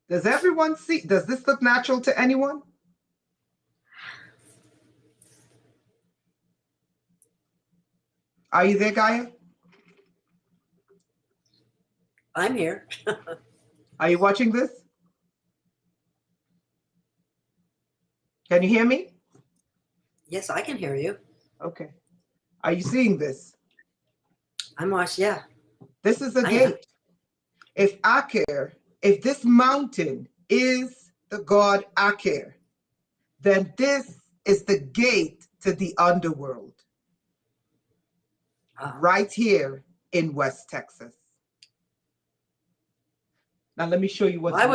Does everyone see? Does this look natural to anyone? Are you there, Gaia? I'm here. Are you watching this? Can you hear me? Yes, I can hear you. Okay. Are you seeing this? I'm watching, yeah. This is a gate. If Aker, if this mountain is the god Aker, then this is the gate to the underworld. right here in West Texas. Now let me show you what's why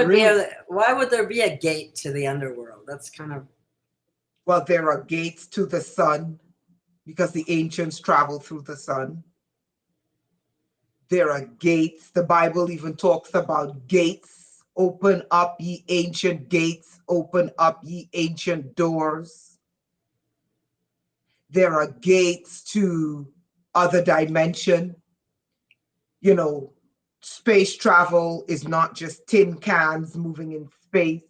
would there be a gate to the underworld? That's kind of... Well, there are gates to the sun because the ancients traveled through the sun. There are gates. The Bible even talks about gates. Open up ye ancient gates. Open up ye ancient doors. There are gates to other dimension. You know, space travel is not just tin cans moving in space.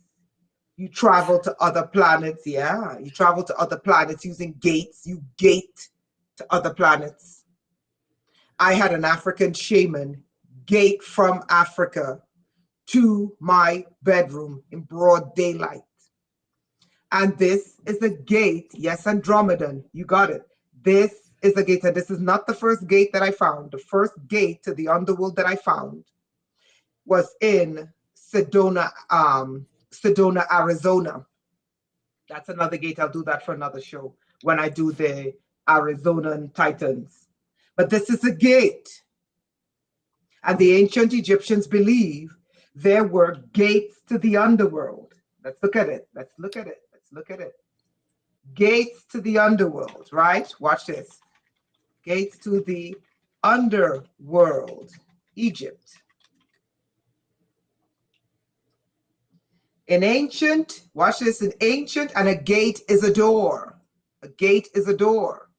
You travel to other planets. Yeah, you travel to other planets using gates. You gate to other planets. I had an African shaman gate from Africa to my bedroom in broad daylight. And this is a gate. Yes, Andromedan, you got it. This is a gate, and this is not the first gate that I found. The first gate to the underworld that I found was in Sedona, Arizona. That's another gate. I'll do that for another show when I do the Arizonan Titans. But this is a gate. And the ancient Egyptians believe there were gates to the underworld. Let's look at it. Let's look at it. Let's look at it. Gates to the underworld, right? Watch this. Gates to the underworld, Egypt. In ancient, watch this, in ancient, and a gate is a door. A gate is a door.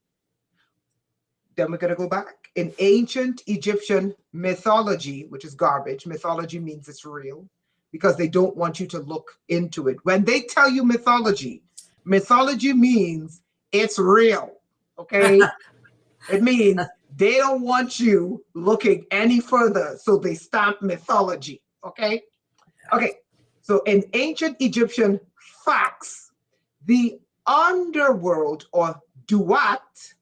Then we're going to go back. In ancient Egyptian mythology, which is garbage, mythology means it's real because they don't want you to look into it. When they tell you mythology, mythology means it's real, okay? It means they don't want you looking any further, so they stamp mythology, okay? Okay, so in ancient Egyptian facts, the underworld, or duat,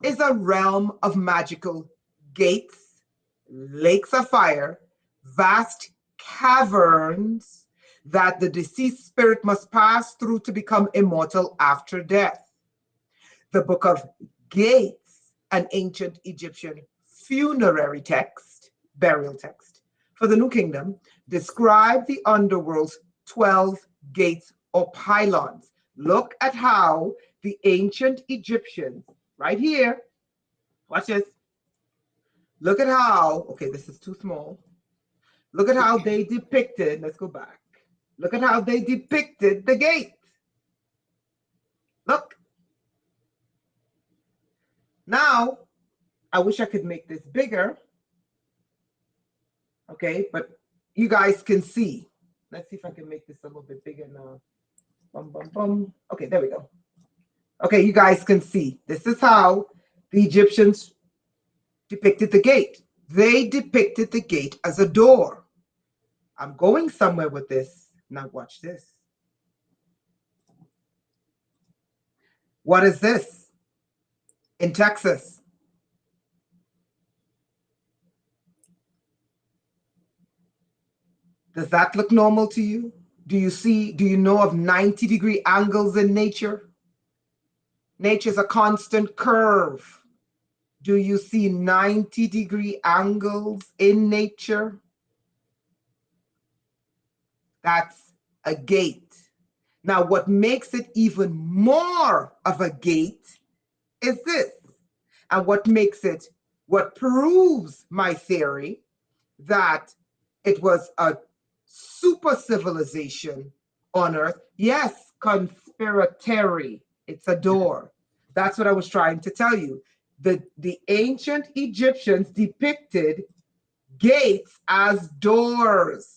is a realm of magical gates, lakes of fire, vast caverns that the deceased spirit must pass through to become immortal after death. The Book of Gates, an ancient Egyptian funerary text, burial text, for the New Kingdom, describe the underworld's 12 gates or pylons. Look at how the ancient Egyptians, right here, watch this. Look at how, okay, this is too small. Look at how they depicted, let's go back. Look at how they depicted the gate. Look. Now, I wish I could make this bigger. Okay, but you guys can see. Let's see if I can make this a little bit bigger now. Bum, bum, bum. Okay, there we go. Okay, you guys can see. This is how the Egyptians depicted the gate. They depicted the gate as a door. I'm going somewhere with this. Now watch this. What is this? In Texas. Does that look normal to you? Do you know of 90-degree angles in nature? Nature's a constant curve. Do you see 90-degree angles in nature? That's a gate. Now, what makes it even more of a gate is this. And what proves my theory that it was a super civilization on Earth. Yes, conspiratory. It's a door. That's what I was trying to tell you. The ancient Egyptians depicted gates as doors.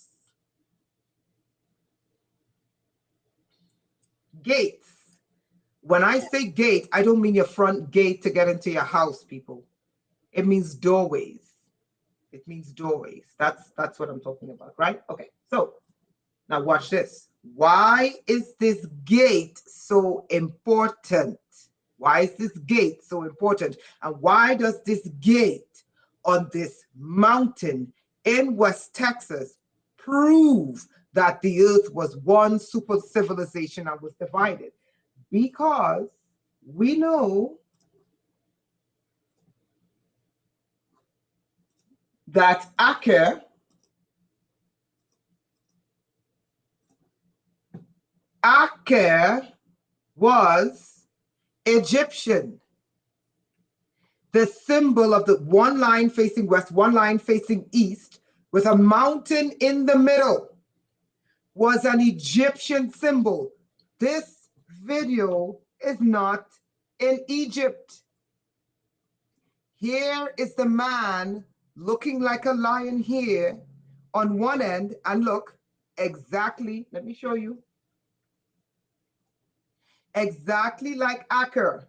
Gates. When I say gate, I don't mean your front gate to get into your house, people. It means doorways. It means doorways. That's what I'm talking about, right? Okay, so now watch this. Why is this gate so important? Why is this gate so important? And why does this gate on this mountain in West Texas prove that the earth was one super civilization and was divided? Because we know that Aker was Egyptian. The symbol of the one line facing west, one line facing east, with a mountain in the middle, was an Egyptian symbol. This video is not in Egypt. Here is the man looking like a lion here on one end, and look, exactly, let me show you. Exactly like Aker.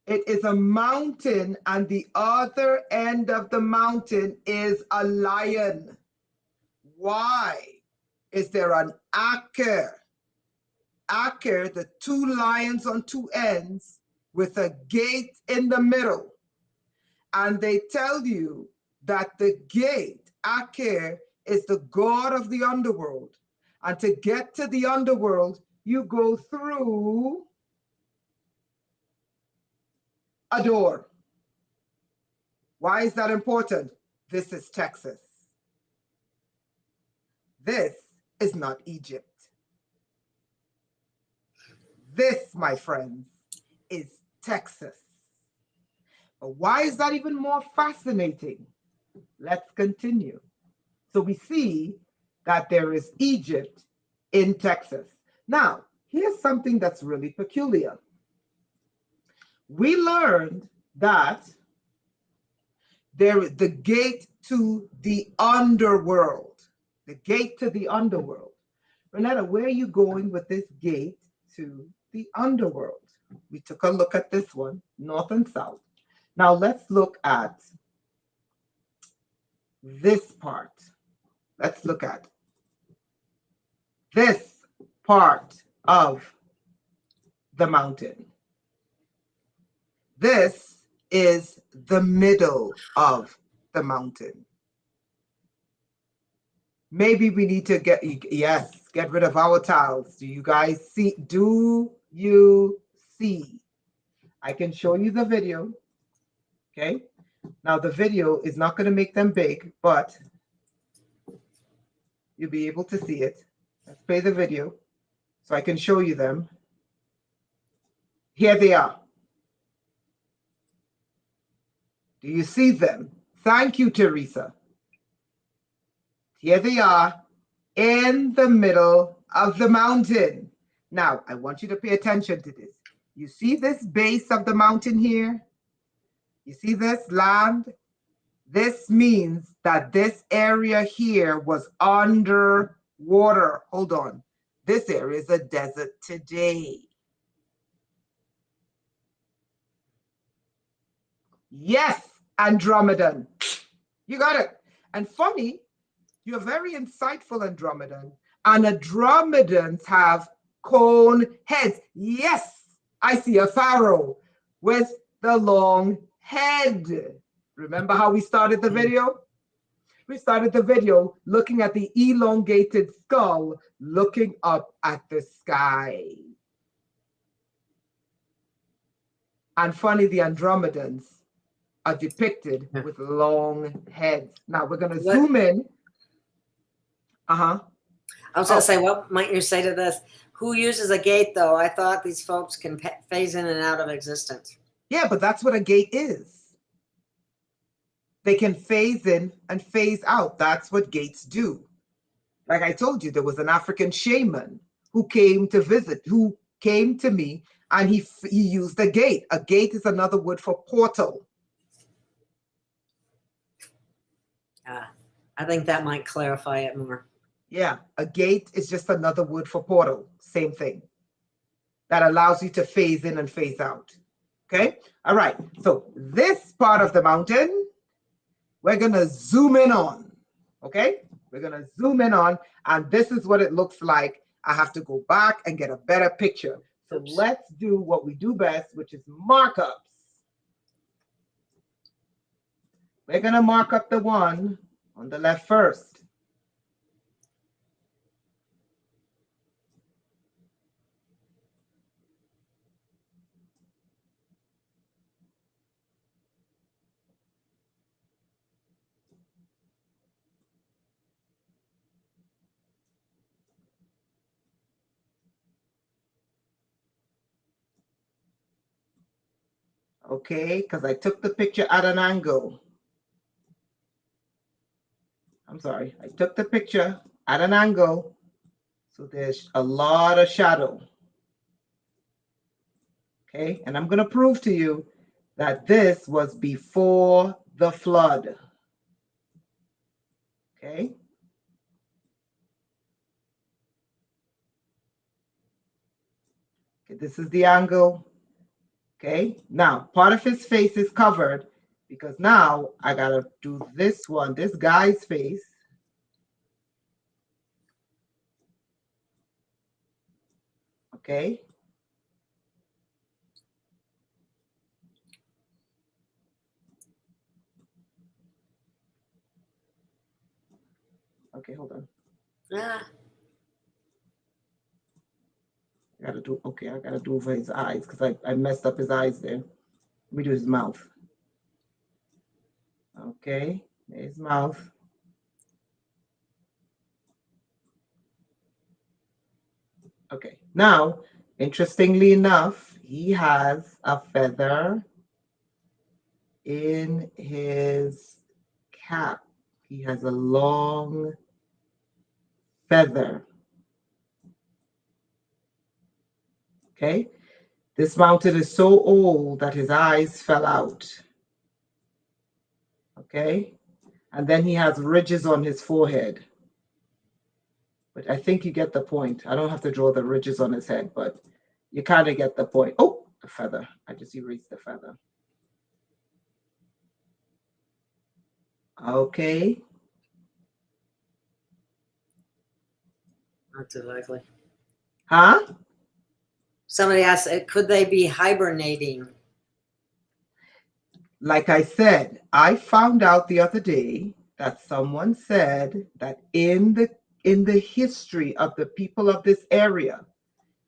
It is a mountain, and the other end of the mountain is a lion. Why is there an Aker? Aker, the two lions on two ends with a gate in the middle. And they tell you that the gate, Aker, is the god of the underworld. And to get to the underworld, you go through a door. Why is that important? This is Texas. This is not Egypt. This, my friends, is Texas. But why is that even more fascinating? Let's continue. So we see that there is Egypt in Texas. Now, here's something that's really peculiar. We learned that there is the gate to the underworld. The gate to the underworld. Rainetta, where are you going with this gate to the underworld? We took a look at this one, north and south. Now let's look at this part. Let's look at this part of the mountain. This is the middle of the mountain. Maybe we need to get rid of our tiles. Do you guys see? Do you see? I can show you the video. Okay. Now the video is not going to make them big, but you'll be able to see it. Let's play the video so I can show you them. Here they are. Do you see them? Thank you, Teresa. Here they are in the middle of the mountain. Now, I want you to pay attention to this. You see this base of the mountain here? You see this land? This means that this area here was underwater. Hold on. This area is a desert today. Yes, Andromedan. You got it. And funny, you're very insightful, Andromedan. And Andromedans have cone heads. Yes, I see a pharaoh with the long head. Remember how we started the video? We started the video looking at the elongated skull, looking up at the sky. And funny, the Andromedans are depicted with long heads. Now we're going to zoom in. I was going to say, what might you say to this? Who uses a gate, though? I thought these folks can phase in and out of existence. Yeah, but that's what a gate is. They can phase in and phase out. That's what gates do. Like I told you, there was an African shaman who came to visit, who came to me, and he used a gate. A gate is another word for portal. I think that might clarify it more. Yeah, a gate is just another word for portal. Same thing. That allows you to phase in and phase out. Okay? All right. So this part of the mountain, we're going to zoom in on. Okay? We're going to zoom in on, and this is what it looks like. I have to go back and get a better picture. So let's do what we do best, which is markups. We're going to mark up the one on the left first. Okay, because I took the picture at an angle. I'm sorry, I took the picture at an angle, so there's a lot of shadow. Okay, and I'm going to prove to you that this was before the flood. Okay. Okay, this is the angle. Okay, now part of his face is covered because now I got to do this one, this guy's face. Okay. Okay, hold on. Ah. I gotta do over his eyes because I messed up his eyes there. Let me do his mouth. Okay, his mouth. Okay, now, interestingly enough, he has a feather in his cap. He has a long feather. Okay, this mountain is so old that his eyes fell out. Okay, and then he has ridges on his forehead. But I think you get the point. I don't have to draw the ridges on his head, but you kind of get the point. Oh, the feather. I just erased the feather. Okay. Not too likely. Huh? Somebody asked, could they be hibernating? Like I said, I found out the other day that someone said that in the history of the people of this area,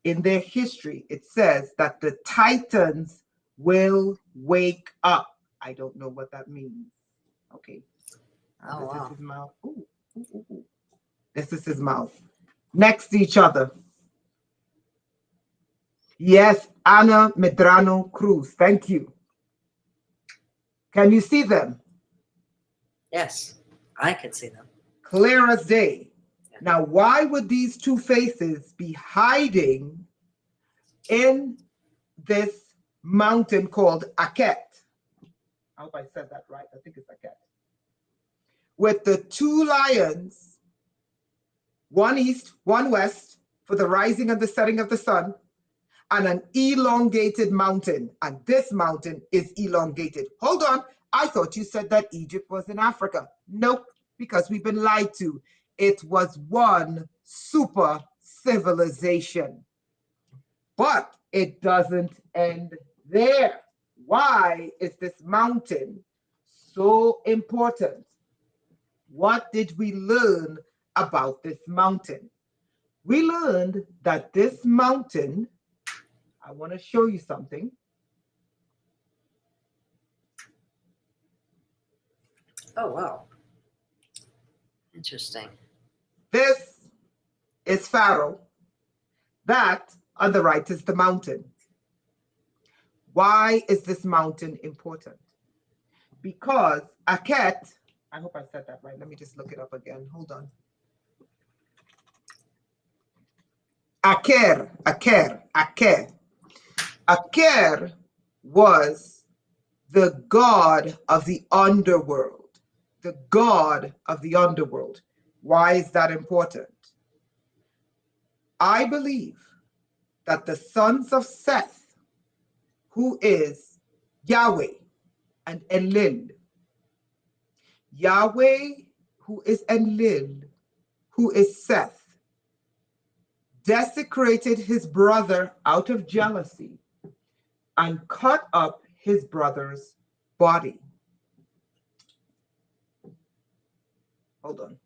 in their history, it says that the Titans will wake up. I don't know what that means. Okay. Oh, This wow. is his mouth. Ooh, ooh, ooh, ooh. This is his mouth. Next to each other. Yes, Ana Medrano Cruz. Thank you. Can you see them? Yes, I can see them. Clear as day. Now, why would these two faces be hiding in this mountain called Aket? I hope I said that right. I think it's Aket. With the two lions, one east, one west, for the rising and the setting of the sun, and an elongated mountain. And this mountain is elongated. Hold on. I thought you said that Egypt was in Africa. Nope, because we've been lied to. It was one super civilization. But it doesn't end there. Why is this mountain so important? What did we learn about this mountain? We learned that this mountain, I want to show you something. Oh, wow. Interesting. This is Pharaoh. That on the right is the mountain. Why is this mountain important? Because Aket, I hope I said that right. Let me just look it up again. Hold on. Aker was the god of the underworld. The god of the underworld. Why is that important? I believe that the sons of Seth, who is Yahweh and Enlil, Yahweh, who is Enlil, who is Seth, desecrated his brother out of jealousy and cut up his brother's body. Hold on.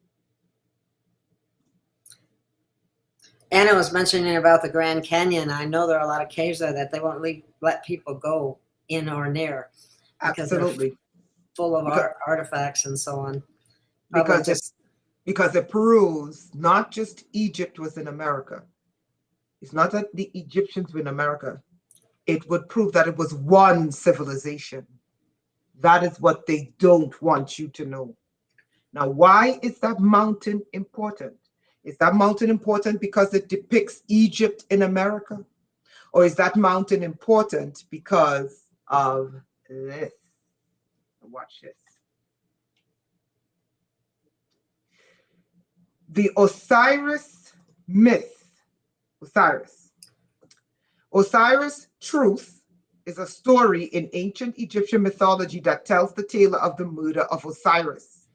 Anna was mentioning about the Grand Canyon. I know there are a lot of caves there that they won't let people go in or near because Absolutely. they're full of artifacts and so on. Because it proves not just Egypt was in America. It's not that the Egyptians were in America. it would prove that it was one civilization. That is what they don't want you to know. Now, why is that mountain important? Is that mountain important because it depicts Egypt in America? Or is that mountain important because of this? Watch this. The Osiris myth. Osiris truth is a story in ancient Egyptian mythology that tells the tale of the murder of Osiris,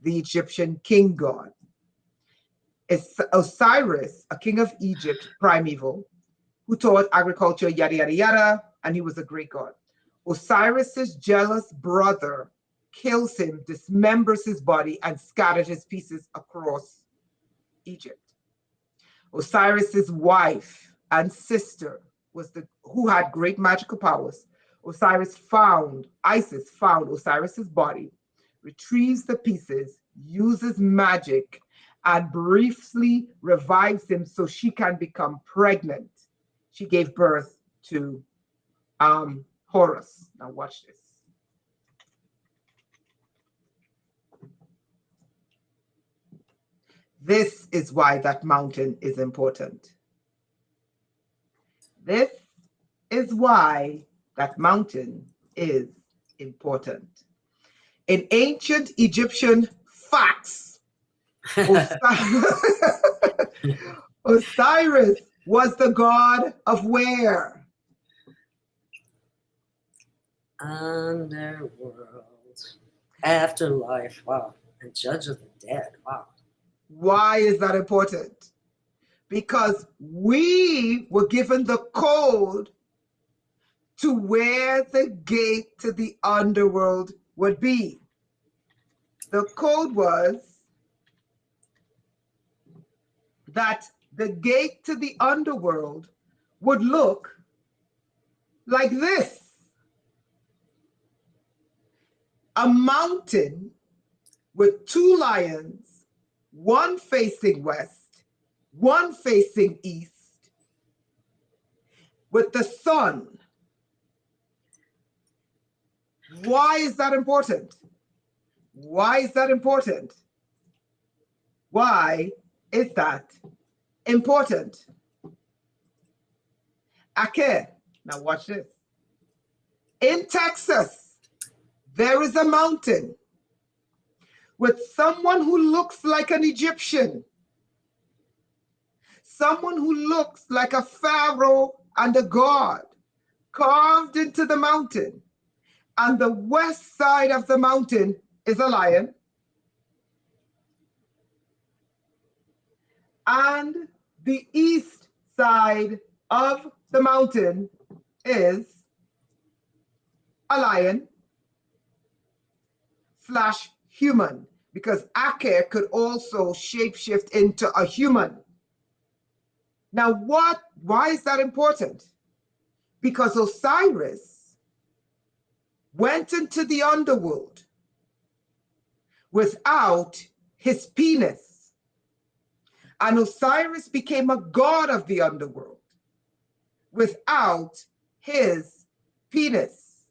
the Egyptian king god. Osiris, a king of Egypt, primeval, who taught agriculture, yada, yada, yada, and he was a great god. Osiris's jealous brother kills him, dismembers his body, and scatters his pieces across Egypt. Osiris's wife and sister who had great magical powers. Isis found Osiris's body, retrieves the pieces, uses magic, and briefly revives him so she can become pregnant. She gave birth to Horus. Now watch this. This is why that mountain is important. This is why that mountain is important. In ancient Egyptian facts, Osiris was the god of where? Underworld. Afterlife. Wow. And judge of the dead. Wow. Why is that important? Because we were given the code to where the gate to the underworld would be. The code was that the gate to the underworld would look like this. A mountain with two lions, one facing west, one facing east, with the sun. Why is that important? Why is that important? Why is that important? Okay, now watch this. In Texas, there is a mountain with someone who looks like an Egyptian, someone who looks like a pharaoh and a god carved into the mountain. And the west side of the mountain is a lion. And the east side of the mountain is a lion / human, because Ake could also shapeshift into a human. Now, why is that important? Because Osiris went into the underworld without his penis. And Osiris became a god of the underworld without his penis.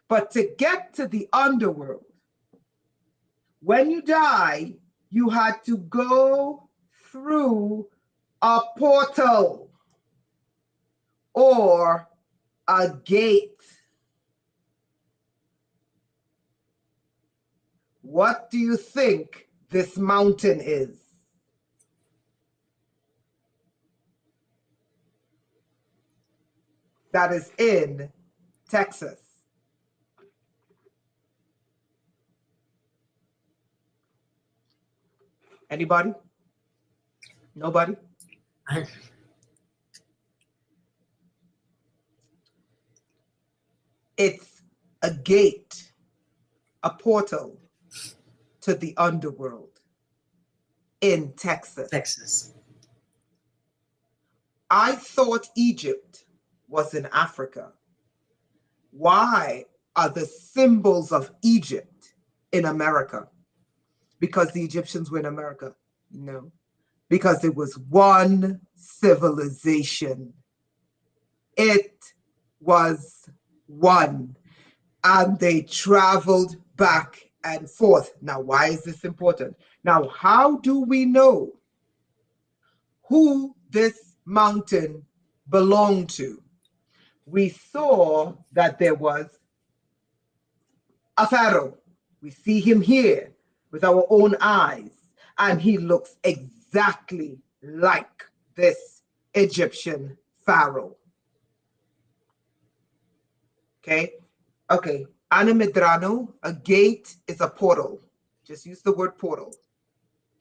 But to get to the underworld, when you die, you had to go through a portal or a gate. What do you think this mountain is? That is in Texas. Anybody? Nobody? It's a gate, a portal to the underworld in Texas. Texas. I thought Egypt was in Africa. Why are the symbols of Egypt in America? Because the Egyptians were in America? No. Because it was one civilization. It was one, and they traveled back and forth. Now, why is this important? Now, how do we know who this mountain belonged to? We saw that there was a pharaoh. We see him here with our own eyes, and he looks exactly like this Egyptian pharaoh. Okay. Anamidrano, a gate is a portal. Just use the word portal.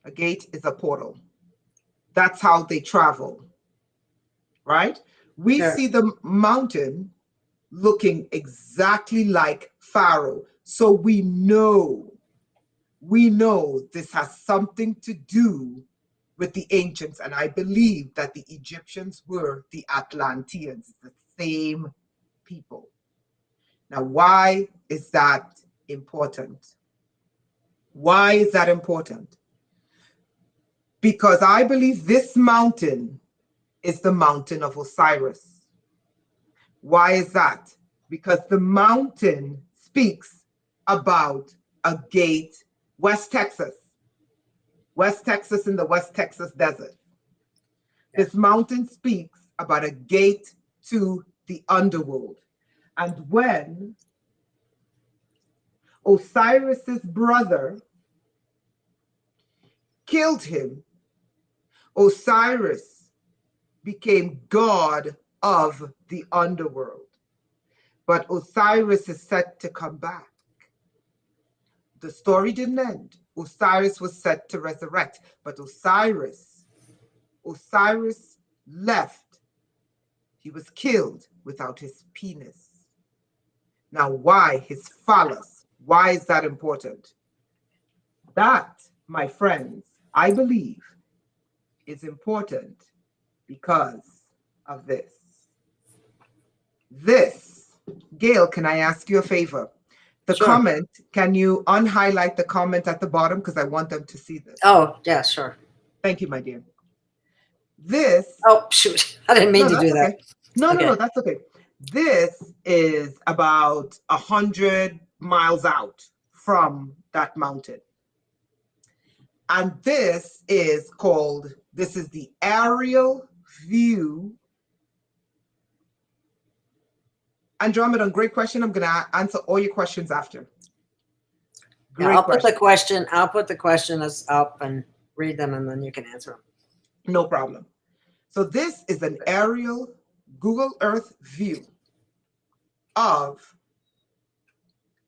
A gate is a portal. That's how they travel, right? We see the mountain looking exactly like Pharaoh. So we know this has something to do with the ancients. And I believe that the Egyptians were the Atlanteans, the same people. Now, why is that important? Why is that important? Because I believe this mountain is the mountain of Osiris. Why is that? Because the mountain speaks about a gate, West Texas in the West Texas desert. This mountain speaks about a gate to the underworld. And when Osiris's brother killed him, Osiris became god of the underworld. But Osiris is set to come back. The story didn't end. Osiris was set to resurrect, but Osiris left. He was killed without his penis. Now, why his phallus? Why is that important? That, my friends, I believe is important because of this. Gail, can I ask you a favor? The comment, can you unhighlight the comment at the bottom? Because I want them to see this. Oh, yeah, sure. Thank you, my dear. This. Oh, shoot. I didn't mean to do that. Okay. No, that's okay. This is about 100 miles out from that mountain. And this is the aerial view. Andromeda, great question. I'm going to answer all your questions after. I'll put the question up and read them, and then you can answer them. No problem. So this is an aerial Google Earth view of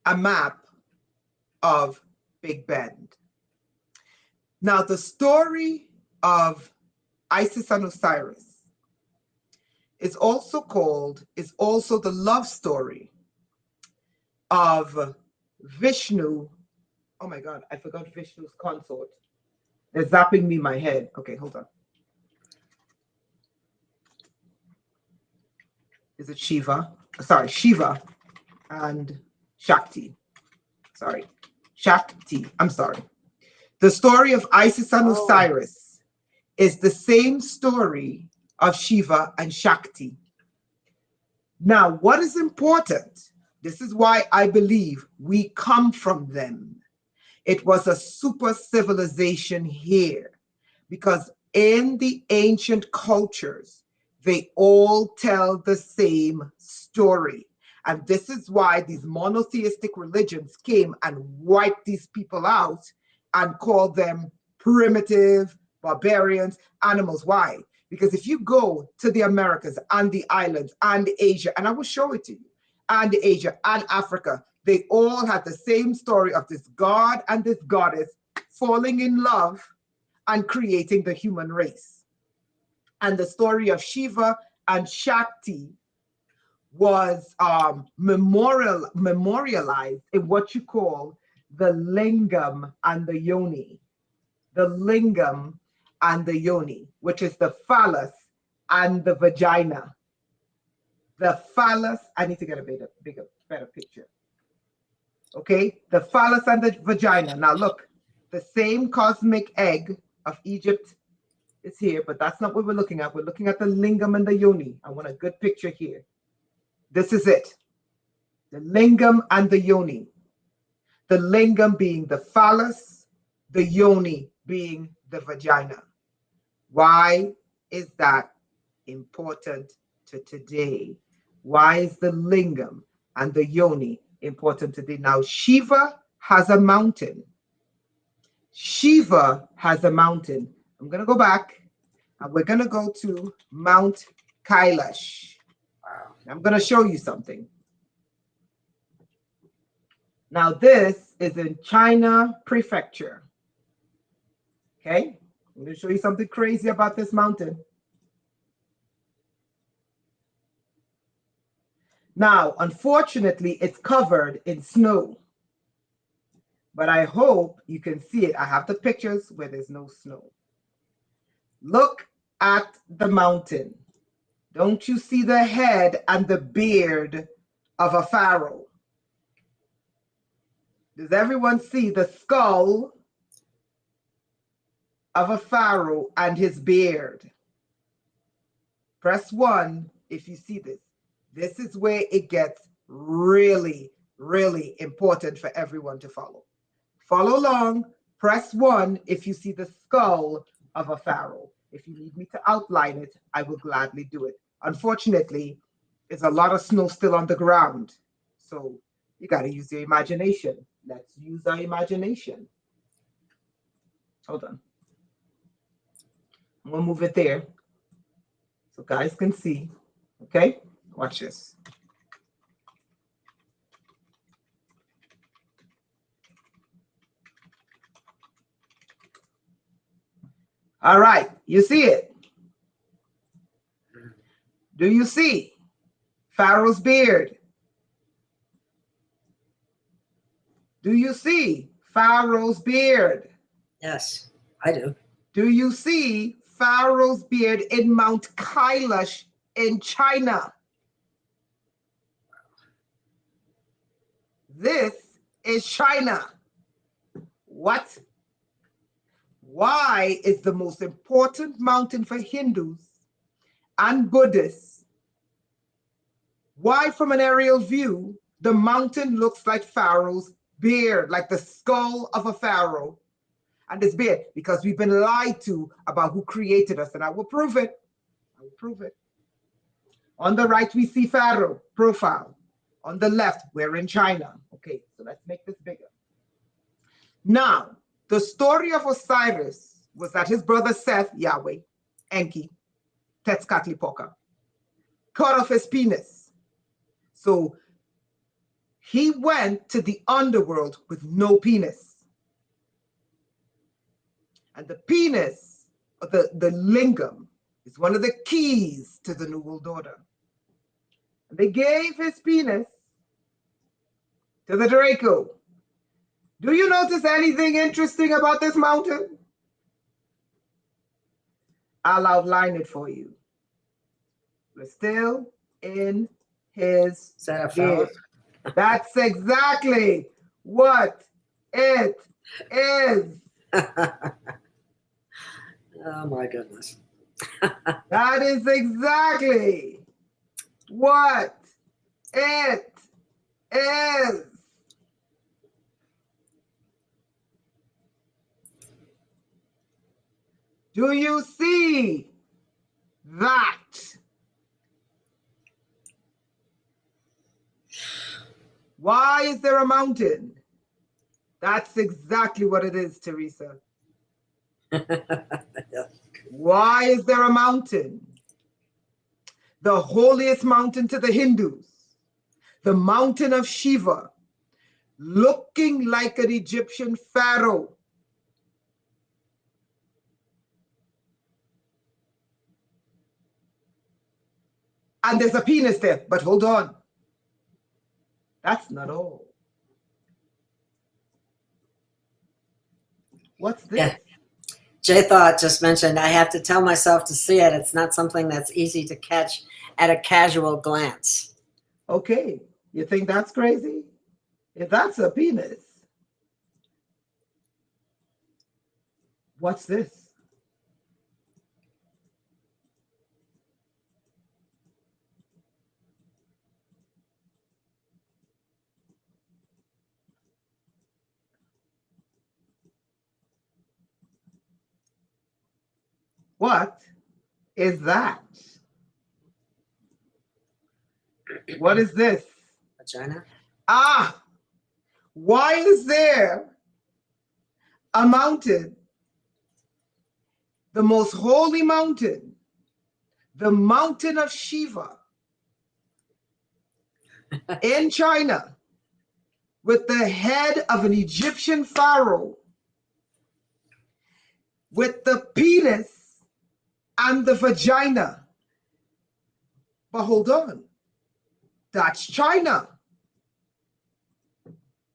a map of Big Bend. Now, the story of Isis and Osiris is also the love story of Vishnu. Oh my God, I forgot Vishnu's consort. They're zapping me my head. Okay, hold on. Is it Shiva? Sorry, Shiva and Shakti. I'm sorry. The story of Isis and Osiris is the same story of Shiva and Shakti. Now, what is important? This is why I believe we come from them. It was a super civilization here, because in the ancient cultures, they all tell the same story. And this is why these monotheistic religions came and wiped these people out and called them primitive, barbarians, animals. Why? Because if you go to the Americas and the islands and Asia, and I will show it to you, and Asia and Africa, they all had the same story of this god and this goddess falling in love and creating the human race. And the story of Shiva and Shakti was memorialized in what you call the Lingam and the Yoni. The Lingam and the Yoni, which is the phallus and the vagina. The phallus, I need to get a better picture. Okay, the phallus and the vagina. Now look, the same cosmic egg of Egypt is here, but that's not what we're looking at. We're looking at the Lingam and the Yoni. I want a good picture here. This is it. The lingam and the yoni. The lingam being the phallus, the yoni being the vagina. Why is that important to today? Why is the lingam and the yoni important today? Now, Shiva has a mountain. Shiva has a mountain. I'm going to go back and we're going to go to Mount Kailash. I'm going to show you something. Now, this is in China Prefecture. Okay? I'm going to show you something crazy about this mountain. Now, unfortunately, it's covered in snow. But I hope you can see it. I have the pictures where there's no snow. Look at the mountain. Don't you see the head and the beard of a pharaoh? Does everyone see the skull of a pharaoh and his beard? Press 1 if you see this. This is where it gets really, really important for everyone to follow. Follow along. Press 1 if you see the skull of a pharaoh. If you need me to outline it, I will gladly do it. Unfortunately, there's a lot of snow still on the ground. So you got to use your imagination. Let's use our imagination. Hold on. I'm going to move it there so guys can see. Okay? Watch this. All right. You see it? Do you see Pharaoh's beard? Do you see Pharaoh's beard? Yes, I do. Do you see Pharaoh's beard in Mount Kailash in China? This is China. What? Why is the most important mountain for Hindus and Buddhists? Why, from an aerial view, the mountain looks like Pharaoh's beard, like the skull of a pharaoh and his beard? Because we've been lied to about who created us, and I will prove it. I will prove it. On the right, we see Pharaoh profile. On the left, we're in China. Okay, so let's make this bigger. Now, the story of Osiris was that his brother Seth, Yahweh, Enki, Tezcatlipoca, cut off his penis. So he went to the underworld with no penis. And the penis, or the lingam, is one of the keys to the New World Order. And they gave his penis to the Draco. Do you notice anything interesting about this mountain? I'll outline it for you. We're still in his beard. That's exactly what it is. Oh my goodness. That is exactly what it is. Do you see that? Why is there a mountain? That's exactly what it is, Teresa. Yes. Why is there a mountain? The holiest mountain to the Hindus, the mountain of Shiva, looking like an Egyptian pharaoh. And there's a penis there, but hold on. That's not all. What's this? Yeah. Jay Thought just mentioned, I have to tell myself to see it. It's not something that's easy to catch at a casual glance. Okay, you think that's crazy? If that's a penis, what's this? What is that? What is this? Vagina. Ah, why is there a mountain, the most holy mountain, the mountain of Shiva in China, with the head of an Egyptian pharaoh, with the penis and the vagina? But hold on, that's China.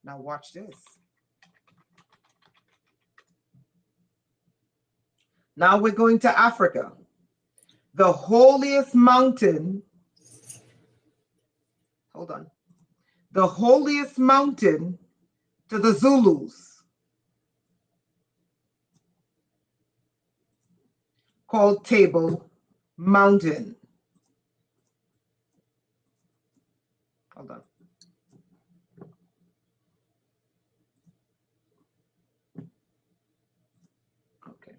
Now watch this. Now we're going to Africa. The holiest mountain, hold on, the holiest mountain to the Zulus, called Table Mountain. Hold on. Okay.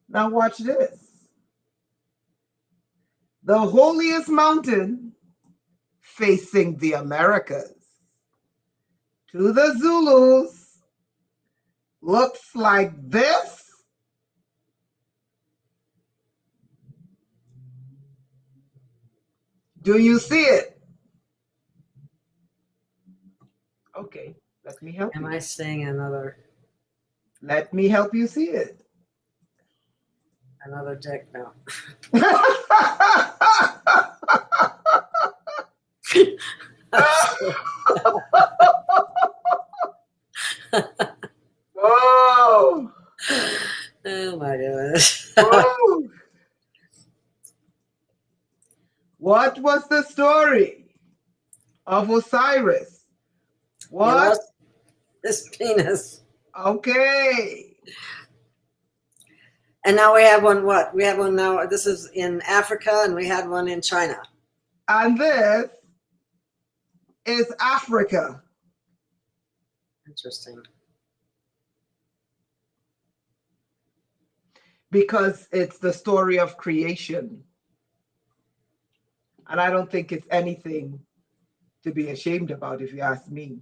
Now watch this. The holiest mountain facing the Americas to the Zulus looks like this. Do you see it? Okay, let me help you. Am I seeing another Let me help you see it. dick? No. Oh, Oh my goodness. oh. What was the story of Osiris? What? This penis. Okay. And now we have one. What? We have one now. This is in Africa, and we had one in China. And this is Africa. Interesting. Because it's the story of creation. And I don't think it's anything to be ashamed about, if you ask me.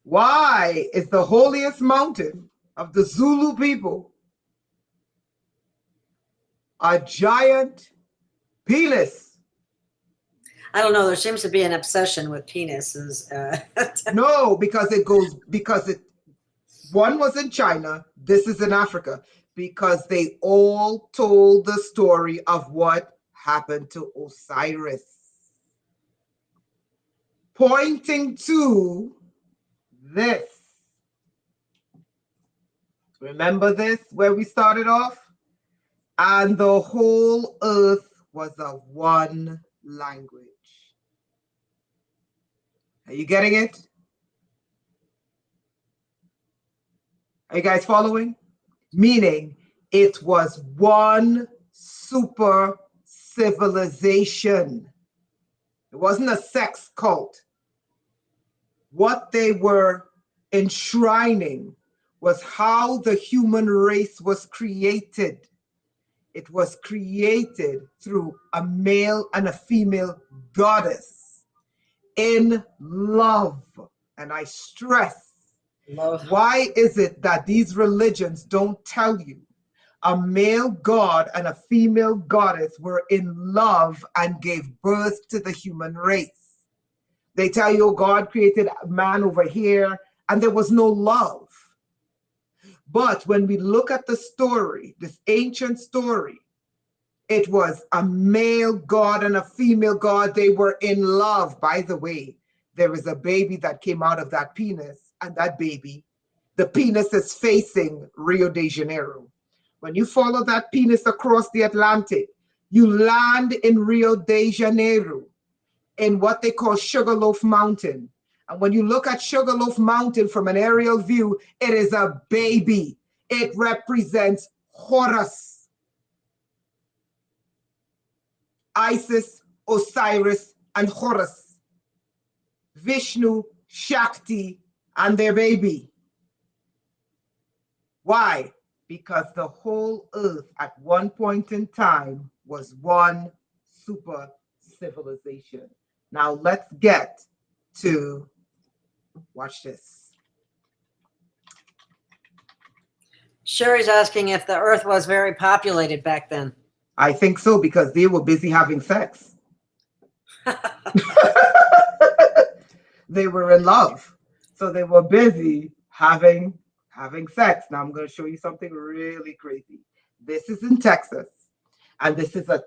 Why is the holiest mountain of the Zulu people a giant penis? I don't know. There seems to be an obsession with penises. No, one was in China, this is in Africa, because they all told the story of what happened to Osiris, pointing to this. Remember this, where we started off? And the whole earth was a one language. Are you getting it? Are you guys following? Meaning it was one super civilization. It wasn't a sex cult. What they were enshrining was how the human race was created. It was created through a male and a female goddess in love. And I stress, Love. why is it that these religions don't tell you a male god and a female goddess were in love and gave birth to the human race? They tell you, oh, God created man over here, and there was no love. But when we look at the story, this ancient story, it was a male god and a female god. They were in love. By the way, there is a baby that came out of that penis, and that baby, the penis is facing Rio de Janeiro. When you follow that penis across the Atlantic, you land in Rio de Janeiro, in what they call Sugarloaf Mountain. And when you look at Sugarloaf Mountain from an aerial view, it is a baby. It represents Horus, Isis, Osiris, and Horus, Vishnu, Shakti, and their baby. Why? because the whole earth at one point in time was one super civilization. Now let's get to, watch this. Sherry's asking if the earth was very populated back then. I think so, because they were busy having sex. They were in love. So they were busy having sex. Now I'm going to show you something really crazy. This is in Texas. And this is a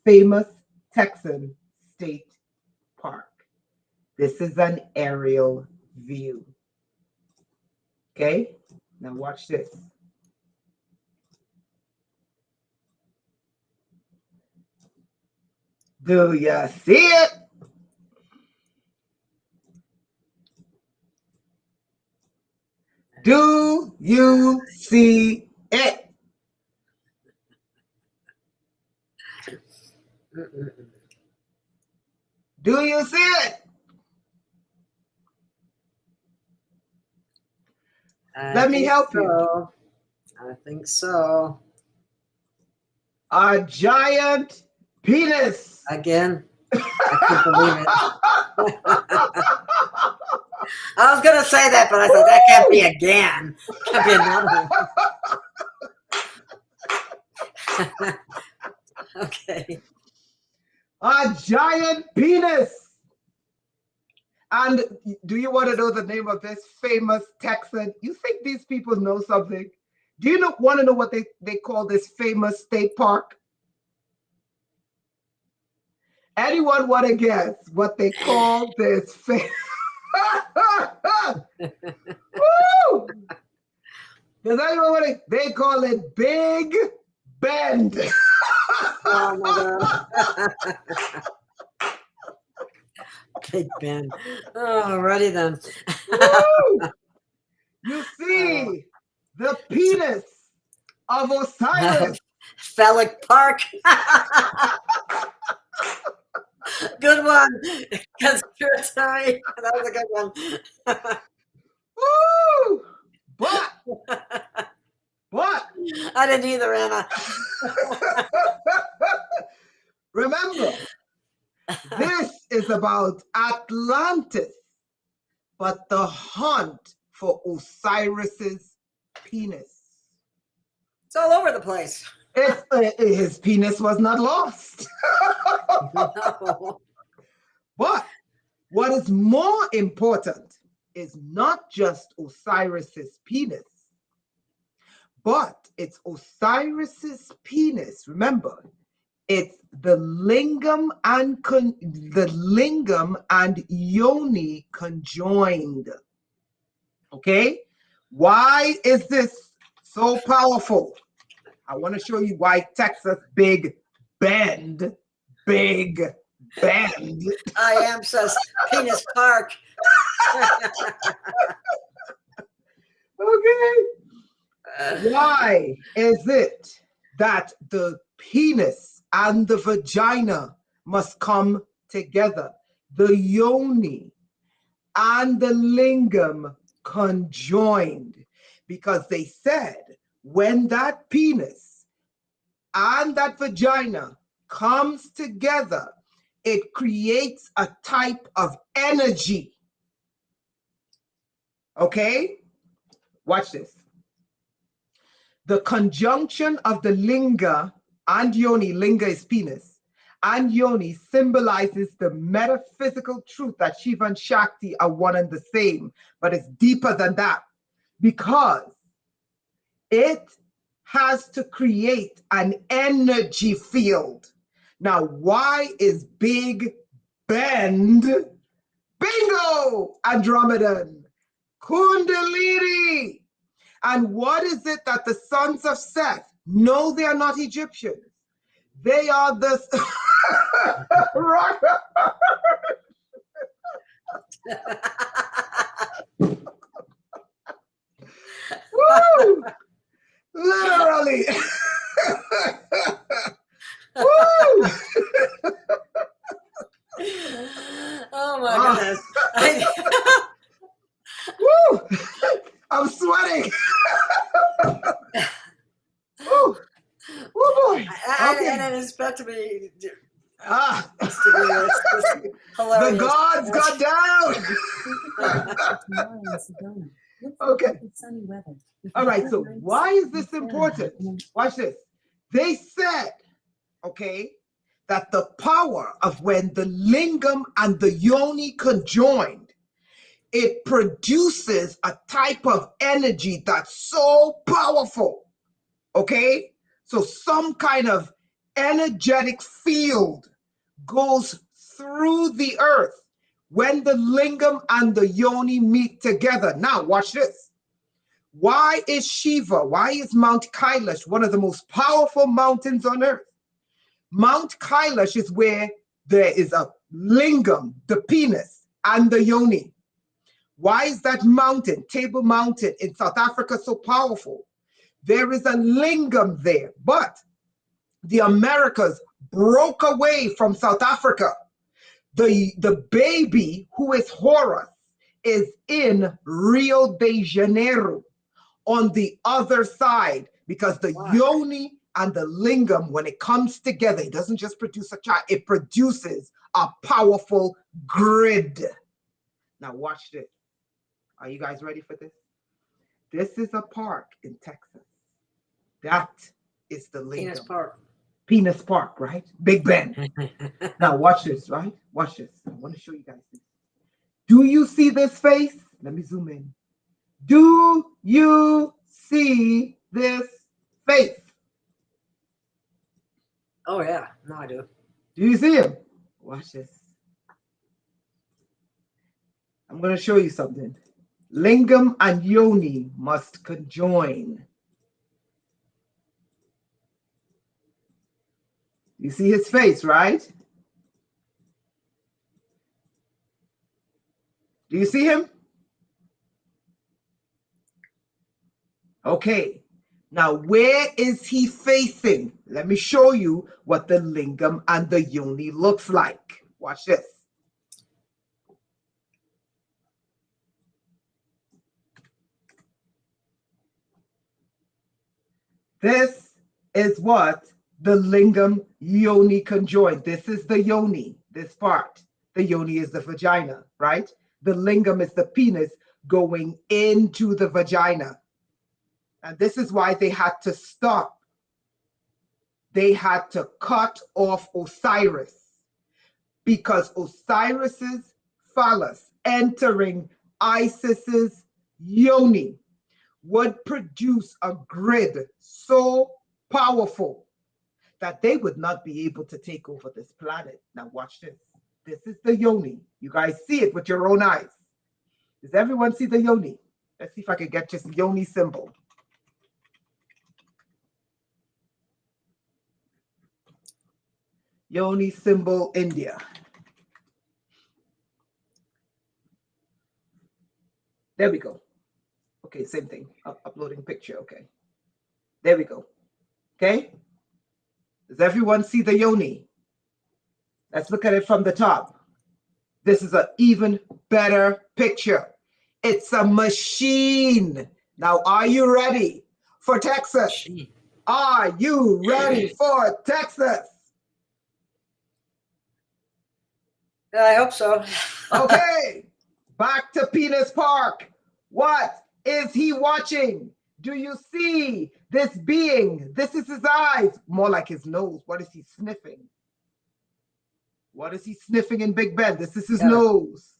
famous Texan state park. This is an aerial view. Okay? Now watch this. Do you see it? Do you see it? Do you see it? Let me help you. I think so. A giant penis. Again, I can't believe it. I was going to say that, but I thought that can't be again. Can't be another one. Okay. A giant penis. And do you want to know the name of this famous Texan? You think these people know something? Do you want to know what they call this famous state park? Anyone want to guess what they call this famous? Woo! Does anyone want to? They call it Big Bend. Oh my God. Big Ben. Oh, alrighty then. You see the penis of Osiris. Phallic Park. Good one. Conspiratory. That was a good one. Woo! But I didn't either, Anna. remember, this is about Atlantis, but the hunt for Osiris's penis. It's all over the place. His penis was not lost. No. But what is more important is not just Osiris's penis, but it's Osiris's penis. Remember, it's the lingam and yoni conjoined. Okay? Why is this so powerful? I want to show you why Texas Big Bend. I am says Penis Park. Okay. Why is it that the penis and the vagina must come together? The yoni and the lingam conjoined. Because they said when that penis and that vagina comes together, it creates a type of energy. Okay? Watch this. The conjunction of the linga and yoni, linga is penis, and yoni symbolizes the metaphysical truth that Shiva and Shakti are one and the same, but it's deeper than that, because it has to create an energy field. Now, why is Big Bend? Bingo! Andromedan, Kundalini. And what is it that the sons of Seth? No, they are not Egyptians. They are the Woo! Literally. Woo! Oh my goodness. Woo! I'm sweating. boy. And Okay. it is meant to be. Ah. This hilarious. The gods got down. Tomorrow in Sedona. Look for Okay. perfect sunny weather. All right, so why is this important? Watch this. They said, okay, that the power of when the lingam and the yoni conjoined, it produces a type of energy that's so powerful, okay? So some kind of energetic field goes through the earth when the lingam and the yoni meet together. Now, watch this. Why is Shiva, why is Mount Kailash one of the most powerful mountains on earth? Mount Kailash is where there is a lingam, the penis, and the yoni. Why is that mountain, Table Mountain in South Africa, so powerful? There is a lingam there, but the Americas broke away from South Africa. The baby, who is Horus, is in Rio de Janeiro on the other side, because the yoni and the lingam, when it comes together, it doesn't just produce a child, it produces a powerful grid. Now watch this. Are you guys ready for this? This is a park in Texas. That is the lingam. Penis Park. Penis Park, right? Big Ben. Now watch this, right? Watch this. I want to show you guys this. Do you see this face? Let me zoom in. Do you see this face? Oh yeah, no, I do. Do you see him? Watch this. I'm going to show you something. Lingam and yoni must conjoin. You see his face, right? Do you see him? Okay. Now, where is he facing? Let me show you what the lingam and the yoni looks like. Watch this. This is what the lingam yoni conjoined. This is the yoni, this part. The yoni is the vagina, right? The lingam is the penis going into the vagina. And this is why they had to stop. They had to cut off Osiris, because Osiris's phallus entering Isis's yoni would produce a grid so powerful that they would not be able to take over this planet. Now watch this. This is the yoni. You guys see it with your own eyes. Does everyone see the yoni? Let's see if I can get just yoni symbol. Yoni symbol, India. There we go. Okay, same thing. Uploading picture. Okay. There we go. Okay. Does everyone see the yoni? Let's look at it from the top. This is an even better picture. It's a machine. Now, are you ready for Texas? Are you ready for Texas? Yeah, I hope so. Okay, back to Penis Park. What is he watching? Do you see this being? This is his eyes, more like his nose. What is he sniffing? What is he sniffing in Big Ben? This is his nose.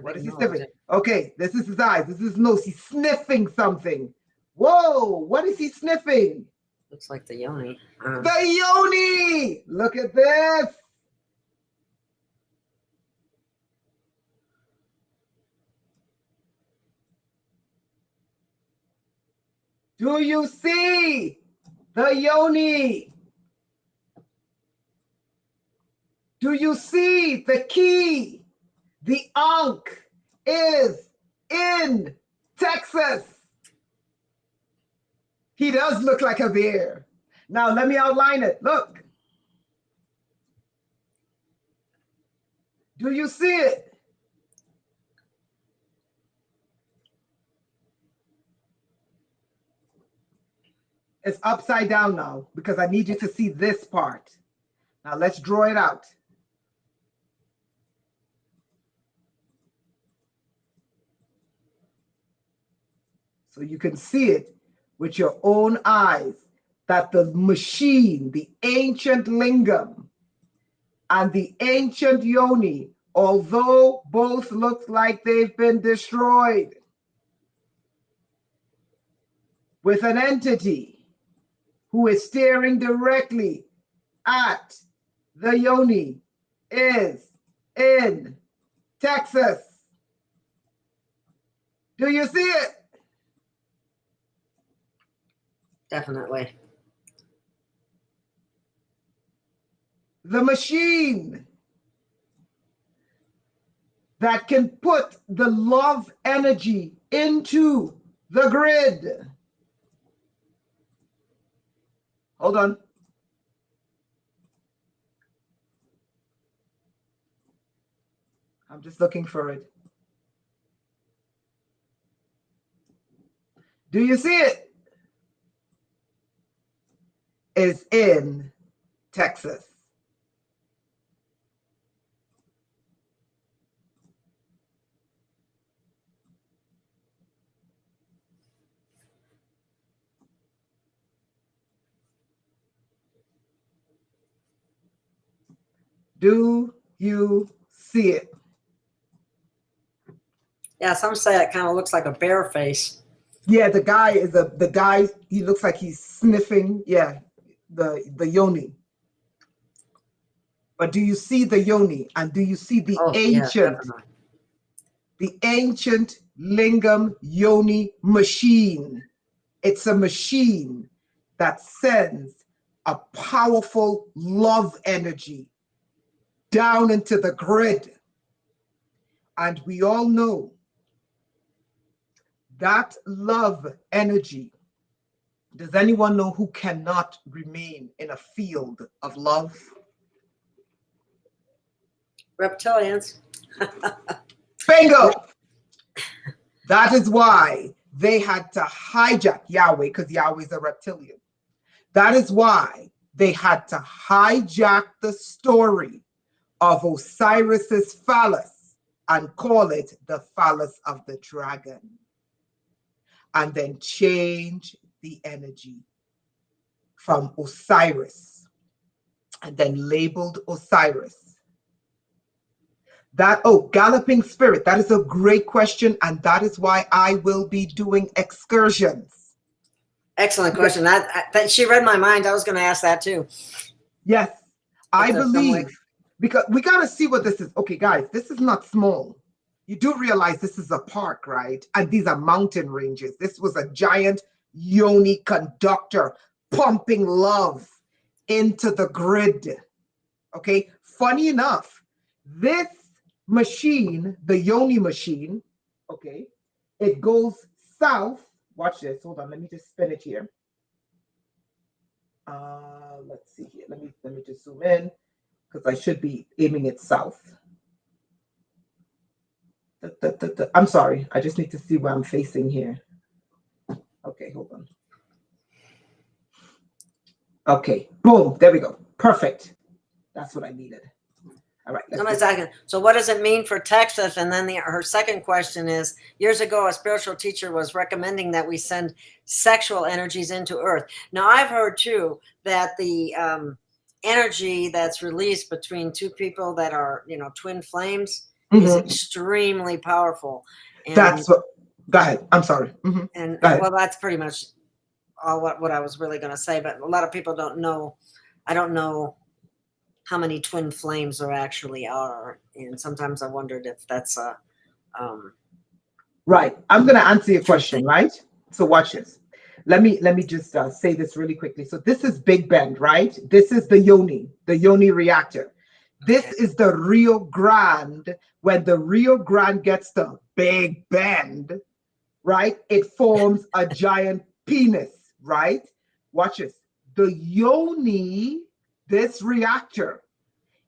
What is he sniffing? Okay, this is his eyes. This is his nose. He's sniffing something. Whoa, what is he sniffing? Looks like the yoni. The yoni! Look at this. Do you see the yoni? Do you see the key? The Ankh is in Texas. He does look like a bear. Now let me outline it. Look. Do you see it? It's upside down now because I need you to see this part. Now let's draw it out. So you can see it with your own eyes that the machine, the ancient lingam and the ancient yoni, although both look like they've been destroyed, with an entity who is staring directly at the yoni, is in Texas. Do you see it? Definitely. The machine that can put the love energy into the grid. Hold on. I'm just looking for it. Do you see it? Is in Texas. Do you see it? Yeah, some say it kind of looks like a bear face. Yeah, the guy, he looks like he's sniffing, yeah, the yoni. But do you see the yoni? And do you see the ancient lingam yoni machine? It's a machine that sends a powerful love energy down into the grid. And we all know that love energy. Does anyone know who cannot remain in a field of love? Reptilians. Bingo! That is why they had to hijack Yahweh, because Yahweh is a reptilian. That is why they had to hijack the story of Osiris's phallus and call it the phallus of the dragon. And then change the energy from Osiris and then labeled Osiris. That, galloping spirit, that is a great question. And that is why I will be doing excursions. Excellent question. That she read my mind. I was going to ask that too. Yes, I believe, because we got to see what this is. Okay, guys, this is not small. You do realize this is a park, right? And these are mountain ranges. This was a giant yoni conductor pumping love into the grid. Okay, funny enough, this machine, the yoni machine, okay, it goes south. Watch this. Hold on. Let me just spin it here. Let's see here. Let me just zoom in because I should be aiming it south. I'm sorry. I just need to see where I'm facing here. Okay, hold on. Okay, boom. There we go. Perfect. That's what I needed. All right. Hold on a second. So what does it mean for Texas? And then her second question is, years ago, a spiritual teacher was recommending that we send sexual energies into Earth. Now, I've heard, too, that the energy that's released between two people that are, twin flames is extremely powerful. And, that's what, go ahead. I'm sorry. And well, that's pretty much all what I was really going to say. But a lot of people don't know. I don't know how many twin flames there actually are, and sometimes I wondered if that's a right. I'm going to answer your question, right? So watch this. Let me just say this really quickly. So this is Big Bend, right? This is the Yoni reactor. This is the Rio Grande. When the Rio Grande gets to Big Bend, right? It forms a giant penis, right? Watch this. The Yoni, this reactor,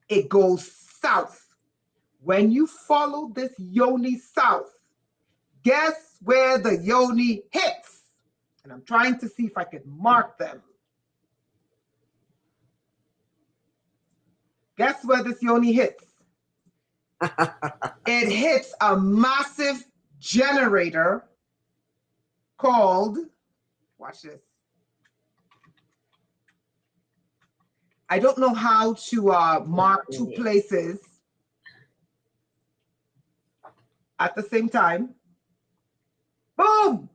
it goes south. When you follow this Yoni south, guess where the Yoni hits? And I'm trying to see if I can mark them. Guess where this yoni hits? It hits a massive generator called, watch this. I don't know how to mark two places at the same time. Boom!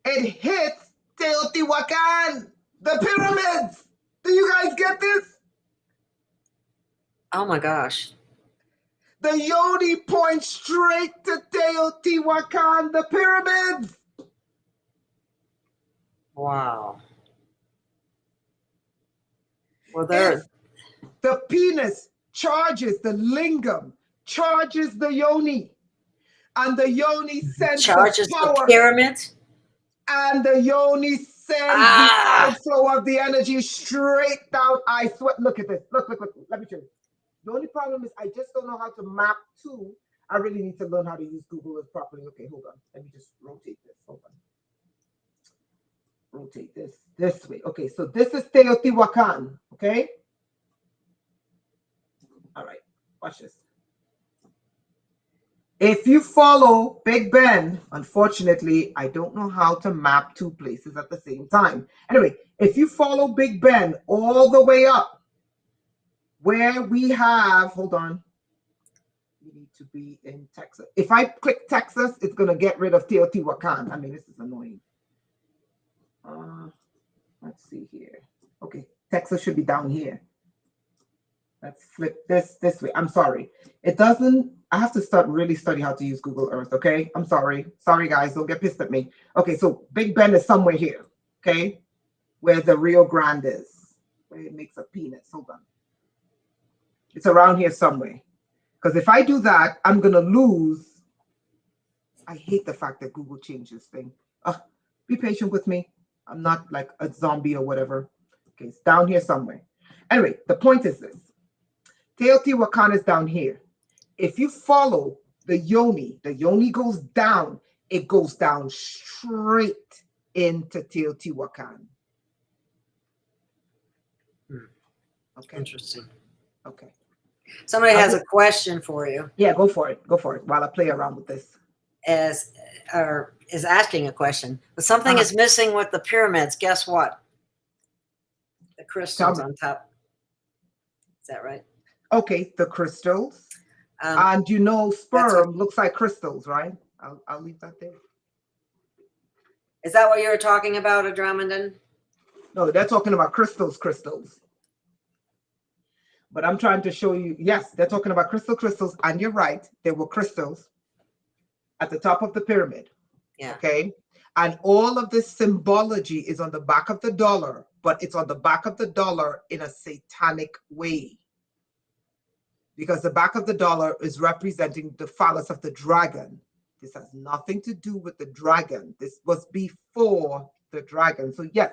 It hits Teotihuacan, the pyramids. Do you guys get this? Oh my gosh. The yoni points straight to Teotihuacan, the pyramids. Wow. Well, there. The penis charges the lingam, charges the yoni, and the yoni sends Charges the power. the pyramid. And the yoni sends the outflow of the energy straight down. I swear. Look at this. Look. Let me show you. The only problem is I just don't know how to map to. I really need to learn how to use Google Earth properly. Okay, hold on. Let me just rotate this. Hold on. Rotate this way. Okay, so this is Teotihuacan. Okay. All right. Watch this. If you follow Big Ben, unfortunately, I don't know how to map two places at the same time. Anyway, if you follow Big Ben all the way up, where we have, hold on, we need to be in Texas. If I click Texas, it's going to get rid of Teotihuacan. I mean, this is annoying. Let's see here. Okay, Texas should be down here. Let's flip this way. I'm sorry. It doesn't, I have to start really study how to use Google Earth, okay? I'm sorry. Sorry, guys. Don't get pissed at me. Okay, so Big Ben is somewhere here, okay? Where the Rio Grande is, where it makes a penis. Hold on. It's around here somewhere. Because if I do that, I'm going to lose. I hate the fact that Google changed this thing. Be patient with me. I'm not like a zombie or whatever. Okay, it's down here somewhere. Anyway, the point is this. Teotihuacan is down here. If you follow the yoni goes down. It goes down straight into Teotihuacan. Okay. Interesting. Okay. Somebody has a question for you. Yeah, go for it. Go for it while I play around with this. Is asking a question. But something is missing with the pyramids. Guess what? The crystals on top. Is that right? Okay, the crystals. And you know, sperm looks like crystals, right? I'll leave that there. Is that what you were talking about, Adramandon? No, they're talking about crystals. But I'm trying to show you, yes, they're talking about crystals, and you're right, there were crystals at the top of the pyramid. Yeah. Okay. And all of this symbology is on the back of the dollar, but it's on the back of the dollar in a satanic way. Because the back of the dollar is representing the phallus of the dragon. This has nothing to do with the dragon. This was before the dragon. So yes,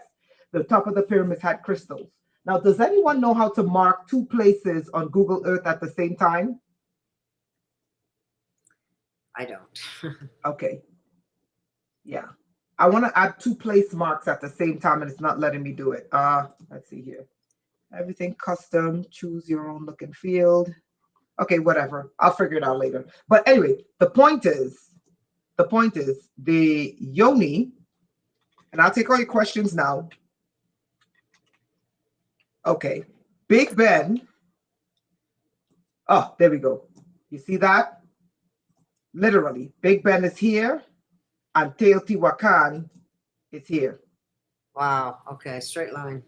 the top of the pyramids had crystals. Now, does anyone know how to mark two places on Google Earth at the same time? I don't. Okay. Yeah. I want to add two place marks at the same time, and it's not letting me do it. Let's see here. Everything custom, choose your own look and feel. Okay, whatever. I'll figure it out later. But anyway, the point is the yoni, and I'll take all your questions now. Okay, Big Ben. Oh, there we go. You see that? Literally, Big Ben is here, and Teotihuacan is here. Wow. Okay, straight line.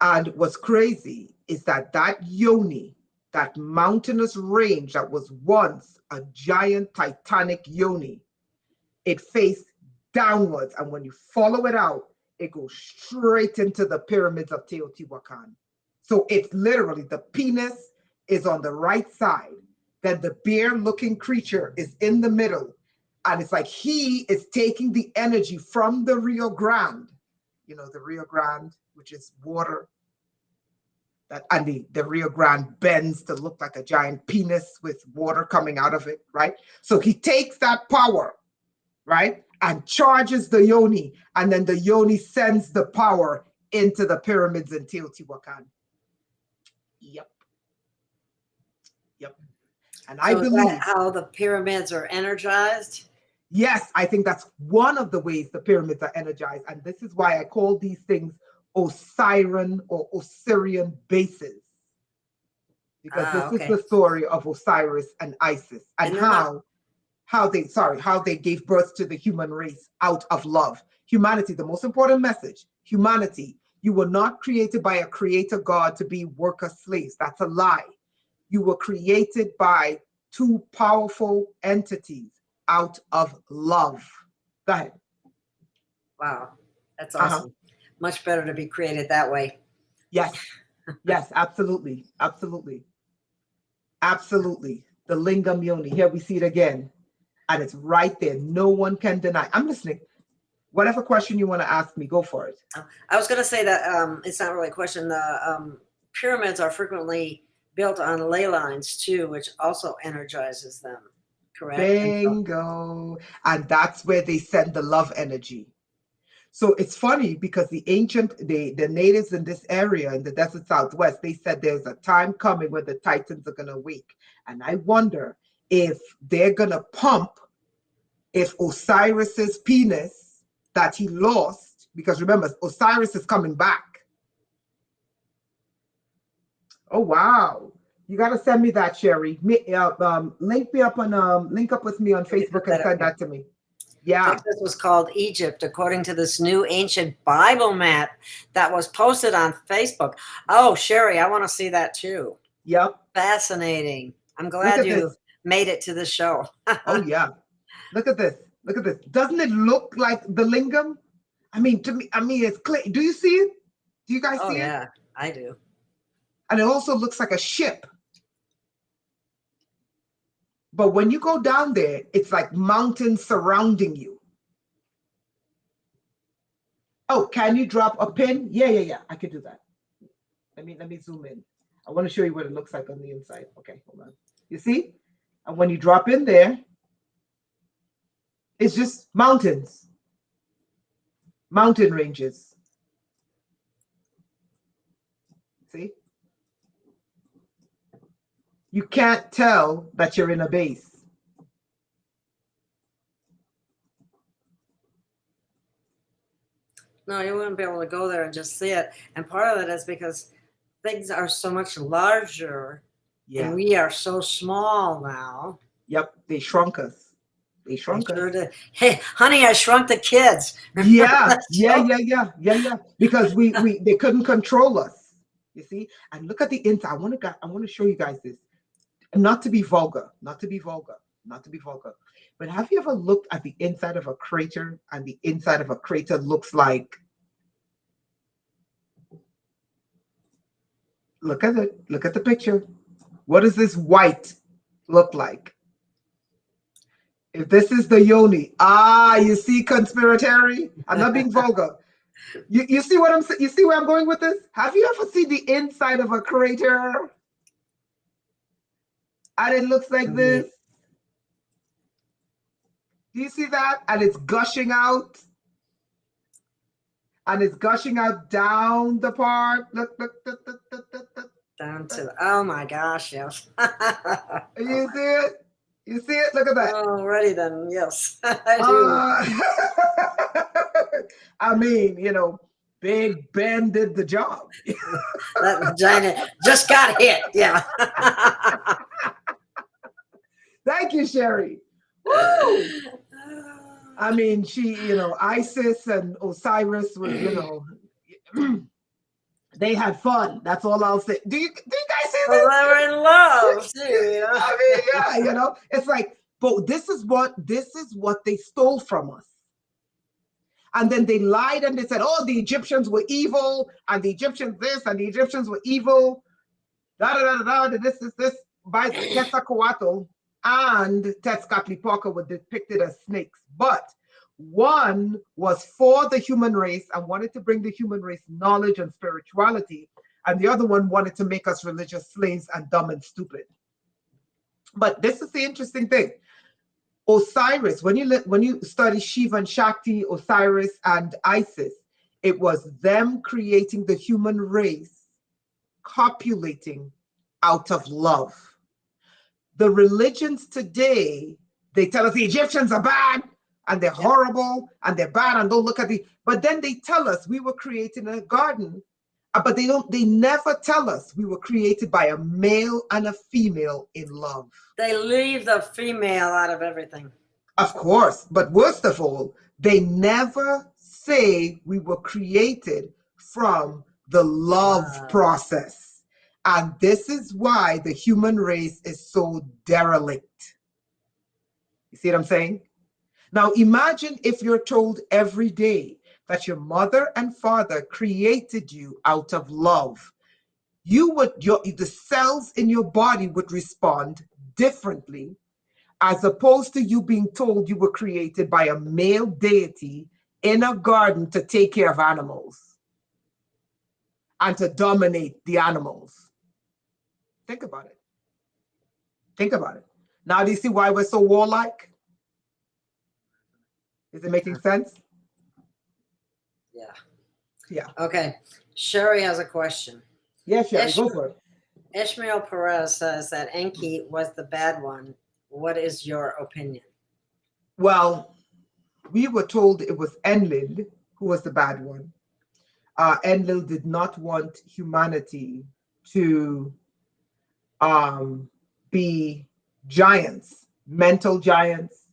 And what's crazy is that yoni, that mountainous range that was once a giant titanic yoni, it faced downwards. And when you follow it out, it goes straight into the pyramids of Teotihuacan. So it's literally, the penis is on the right side. Then the bear-looking creature is in the middle. And it's like he is taking the energy from the Rio Grande. You know, the Rio Grande, which is water. And the Rio Grande bends to look like a giant penis with water coming out of it, right? So he takes that power, right? and charges the Yoni, and then the Yoni sends the power into the pyramids in Teotihuacan. Yep. Yep. And I So is believe that how the pyramids are energized? yes, I think that's one of the ways the pyramids are energized. And this is why I call these things Osiran or Osirian bases. Because this is the story of Osiris and Isis and how they gave birth to the human race out of love. Humanity, the most important message, humanity, you were not created by a creator God to be worker slaves. That's a lie. You were created by two powerful entities out of love. Go ahead. Wow, that's awesome. Much better to be created that way. Yes, yes, absolutely, absolutely, absolutely. The Lingam Yoni. Here we see it again, and it's right there. No one can deny. I'm listening. Whatever question you want to ask me, go for it. I was going to say that it's not really a question. The pyramids are frequently built on ley lines too, which also energizes them. Correct? Bingo. And that's where they send the love energy. So it's funny because the natives in this area in the desert Southwest, they said there's a time coming when the Titans are going to wake. And I wonder if they're going to pump, if Osiris's penis that he lost, because remember, Osiris is coming back. Oh, wow. You got to send me that, Sherry. Link me up on, link up with me on Facebook and send that to me. Yeah. This was called Egypt, according to this new ancient Bible map that was posted on Facebook. Oh, Sherry, I want to see that too. Yep. Fascinating. I'm glad you made it to the show. Oh, yeah. Look at this. Look at this. Doesn't it look like the Lingam? I mean, to me, it's clear. Do you see it? Do you guys see it? Oh, yeah, I do. And it also looks like a ship. But when you go down there, it's like mountains surrounding you. Oh, can you drop a pin? Yeah. I could do that. Let me zoom in. I want to show you what it looks like on the inside. Okay, hold on. You see? And when you drop in there, it's just mountains. Mountain ranges. See? You can't tell that you're in a base. No, you wouldn't be able to go there and just see it. And part of it is because things are so much larger and we are so small now. Yep, they shrunk us. They shrunk us. Sure did. Hey, honey, I shrunk the kids. Yeah. Because they couldn't control us. You see? And look at the inside. I want to show you guys this. Not to be vulgar. But have you ever looked at the inside of a crater, and the inside of a crater looks like, look at it. Look at the picture. What does this white look like? If this is the Yoni, you see, conspiratory? I'm not being vulgar. You see what I'm saying? You see where I'm going with this? Have you ever seen the inside of a crater? And it looks like this. Do you see that? And it's gushing out. And it's gushing out down the part. Look. Down to, oh my gosh, yes. You see it? You see it? Look at that. Alrighty then, yes. I do. I mean, Big Ben did the job. That vagina just got hit, yeah. Thank you, Sherry. Woo! I mean, she, Isis and Osiris were, they had fun. That's all I'll say. Do you guys see this? Well, they were in love too. I mean, yeah, it's like, but this is what they stole from us. And then they lied and they said, oh, the Egyptians were evil, and the Egyptians this, and the Egyptians were evil. This by Quetzalcoatl and Tezcatlipoca were depicted as snakes. But one was for the human race and wanted to bring the human race knowledge and spirituality, and the other one wanted to make us religious slaves and dumb and stupid. But this is the interesting thing. Osiris, when you study Shiva and Shakti, Osiris and Isis, it was them creating the human race, copulating out of love. The religions today, they tell us the Egyptians are bad and they're horrible and they're bad and don't look at the, but then they tell us we were created in a garden, but they never tell us we were created by a male and a female in love. They leave the female out of everything. Of course, but worst of all, they never say we were created from the love process. And this is why the human race is so derelict. You see what I'm saying? Now imagine if you're told every day that your mother and father created you out of love. The cells in your body would respond differently, as opposed to you being told you were created by a male deity in a garden to take care of animals and to dominate the animals. Think about it. Think about it. Now do you see why we're so warlike? Is it making sense? Yeah. Yeah. Okay. Sherry has a question. Yes, Sherry, go for it. Ishmael Perez says that Enki was the bad one. What is your opinion? Well, we were told it was Enlil who was the bad one. Enlil did not want humanity to be giants, mental giants,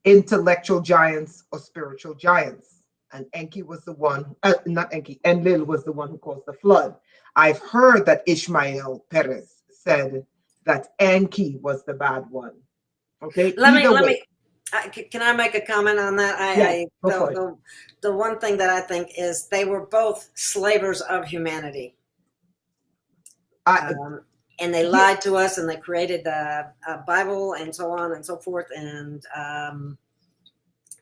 intellectual giants, or spiritual giants. And Enki was the one, not Enki, Enlil was the one who caused the flood. I've heard that Ishmael Perez said that Enki was the bad one. Okay. Let me. Can I make a comment on that? The one thing that I think is they were both slavers of humanity, and they lied to us, and they created the Bible and so on and so forth. And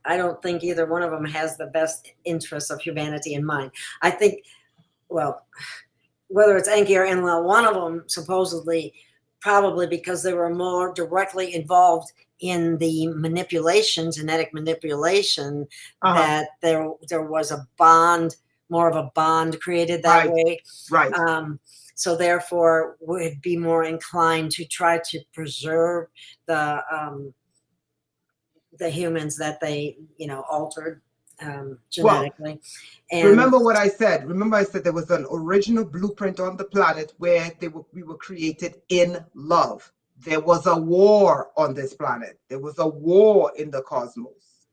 I don't think either one of them has the best interests of humanity in mind. I think, well, whether it's Enki or Enlil, one of them supposedly, probably because they were more directly involved in the manipulation, genetic manipulation, that there was a bond, more of a bond created that way. Right. So therefore would be more inclined to try to preserve the humans that they, altered genetically. Well, and remember what I said. Remember I said there was an original blueprint on the planet where we were created in love. There was a war on this planet. There was a war in the cosmos.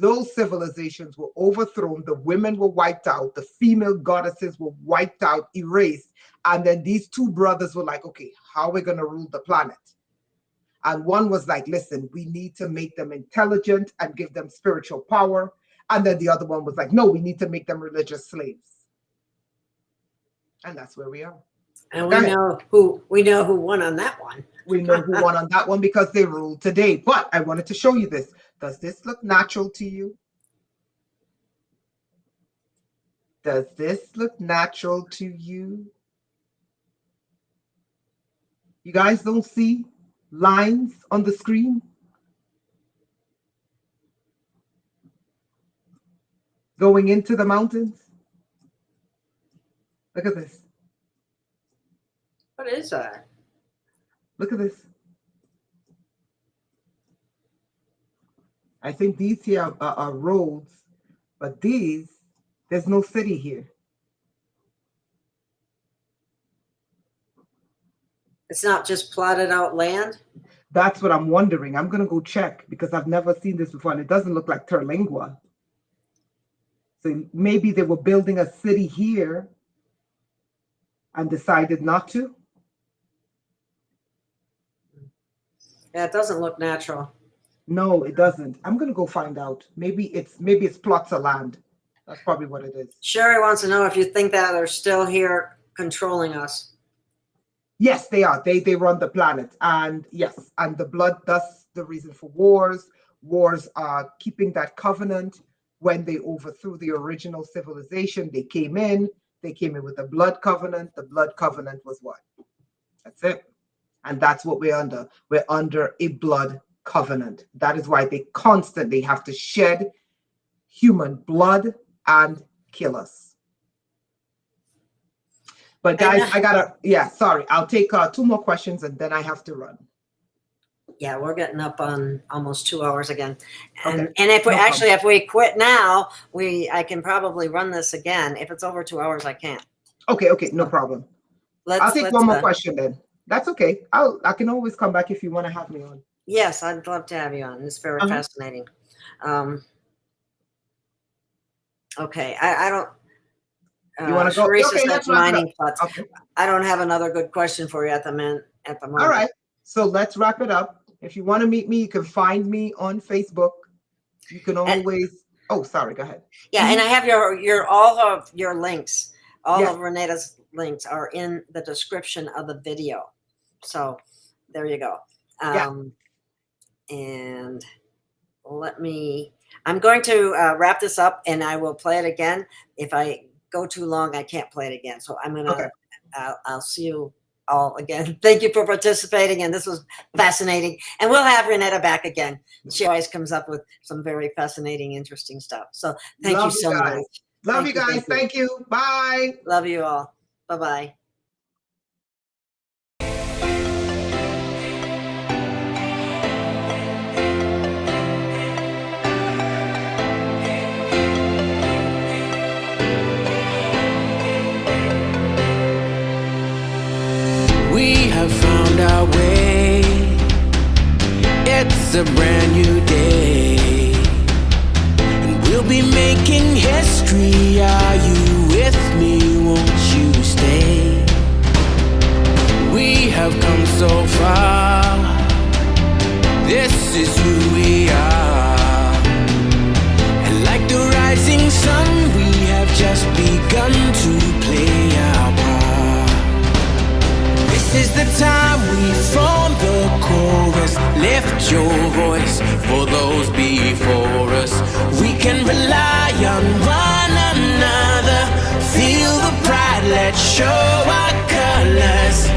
Those civilizations were overthrown. The women were wiped out. The female goddesses were wiped out, erased. And then these two brothers were like, okay, how are we going to rule the planet? And one was like, listen, we need to make them intelligent and give them spiritual power. And then the other one was like, no, we need to make them religious slaves. And that's where we are. And we know who won on that one. We know who won on that one because they ruled today. But I wanted to show you this. Does this look natural to you? Does this look natural to you? You guys don't see lines on the screen? Going into the mountains? Look at this. What is that? Look at this. I think these here are roads, but there's no city here. It's not just plotted out land? That's what I'm wondering. I'm going to go check because I've never seen this before, and it doesn't look like Terlingua. So maybe they were building a city here and decided not to. Yeah, it doesn't look natural. No, it doesn't. I'm going to go find out. Maybe it's plots of land. That's probably what it is. Sherry wants to know if you think that they're still here controlling us. Yes, they are. They run the planet. And yes, and the blood, that's the reason for wars. Wars are keeping that covenant. When they overthrew the original civilization, they came in with the blood covenant. The blood covenant was what? That's it. And that's what we're under. We're under a blood covenant. That is why they constantly have to shed human blood and kill us. But guys, sorry. I'll take 2 more questions and then I have to run. Yeah, we're getting up on almost 2 hours again. And Okay. and if we No actually, if we quit now, I can probably run this again. If it's over 2 hours, I can't. Okay, no problem. I'll take one more question then. That's okay. I can always come back if you want to have me on. Yes, I'd love to have you on. It's very fascinating. Okay, I don't. You want to go? Okay, let's wrap it up. Okay. I don't have another good question for you at the moment. All right, so let's wrap it up. If you want to meet me, you can find me on Facebook. You can always. Sorry. Go ahead. Yeah, and I have all of your links. All of Rainetta's links are in the description of the video. So there you go. And I'm going to wrap this up and I will play it again. If I go too long, I can't play it again. So I'm going to, I'll see you all again. Thank you for participating. And this was fascinating. And we'll have Rainetta back again. She always comes up with some very fascinating, interesting stuff. So thank you so much. Love you guys. Thank you. Bye. Love you all. Bye-bye. We have found our way. It's a brand new day, and we'll be making history. Are you with me? Won't you stay? We have come so far. This is who we are. And like the rising sun, we have just begun to play our part. This is the time we form the chorus. Lift your voice for those before us. We can rely on one another. Feel the pride, let's show our colors.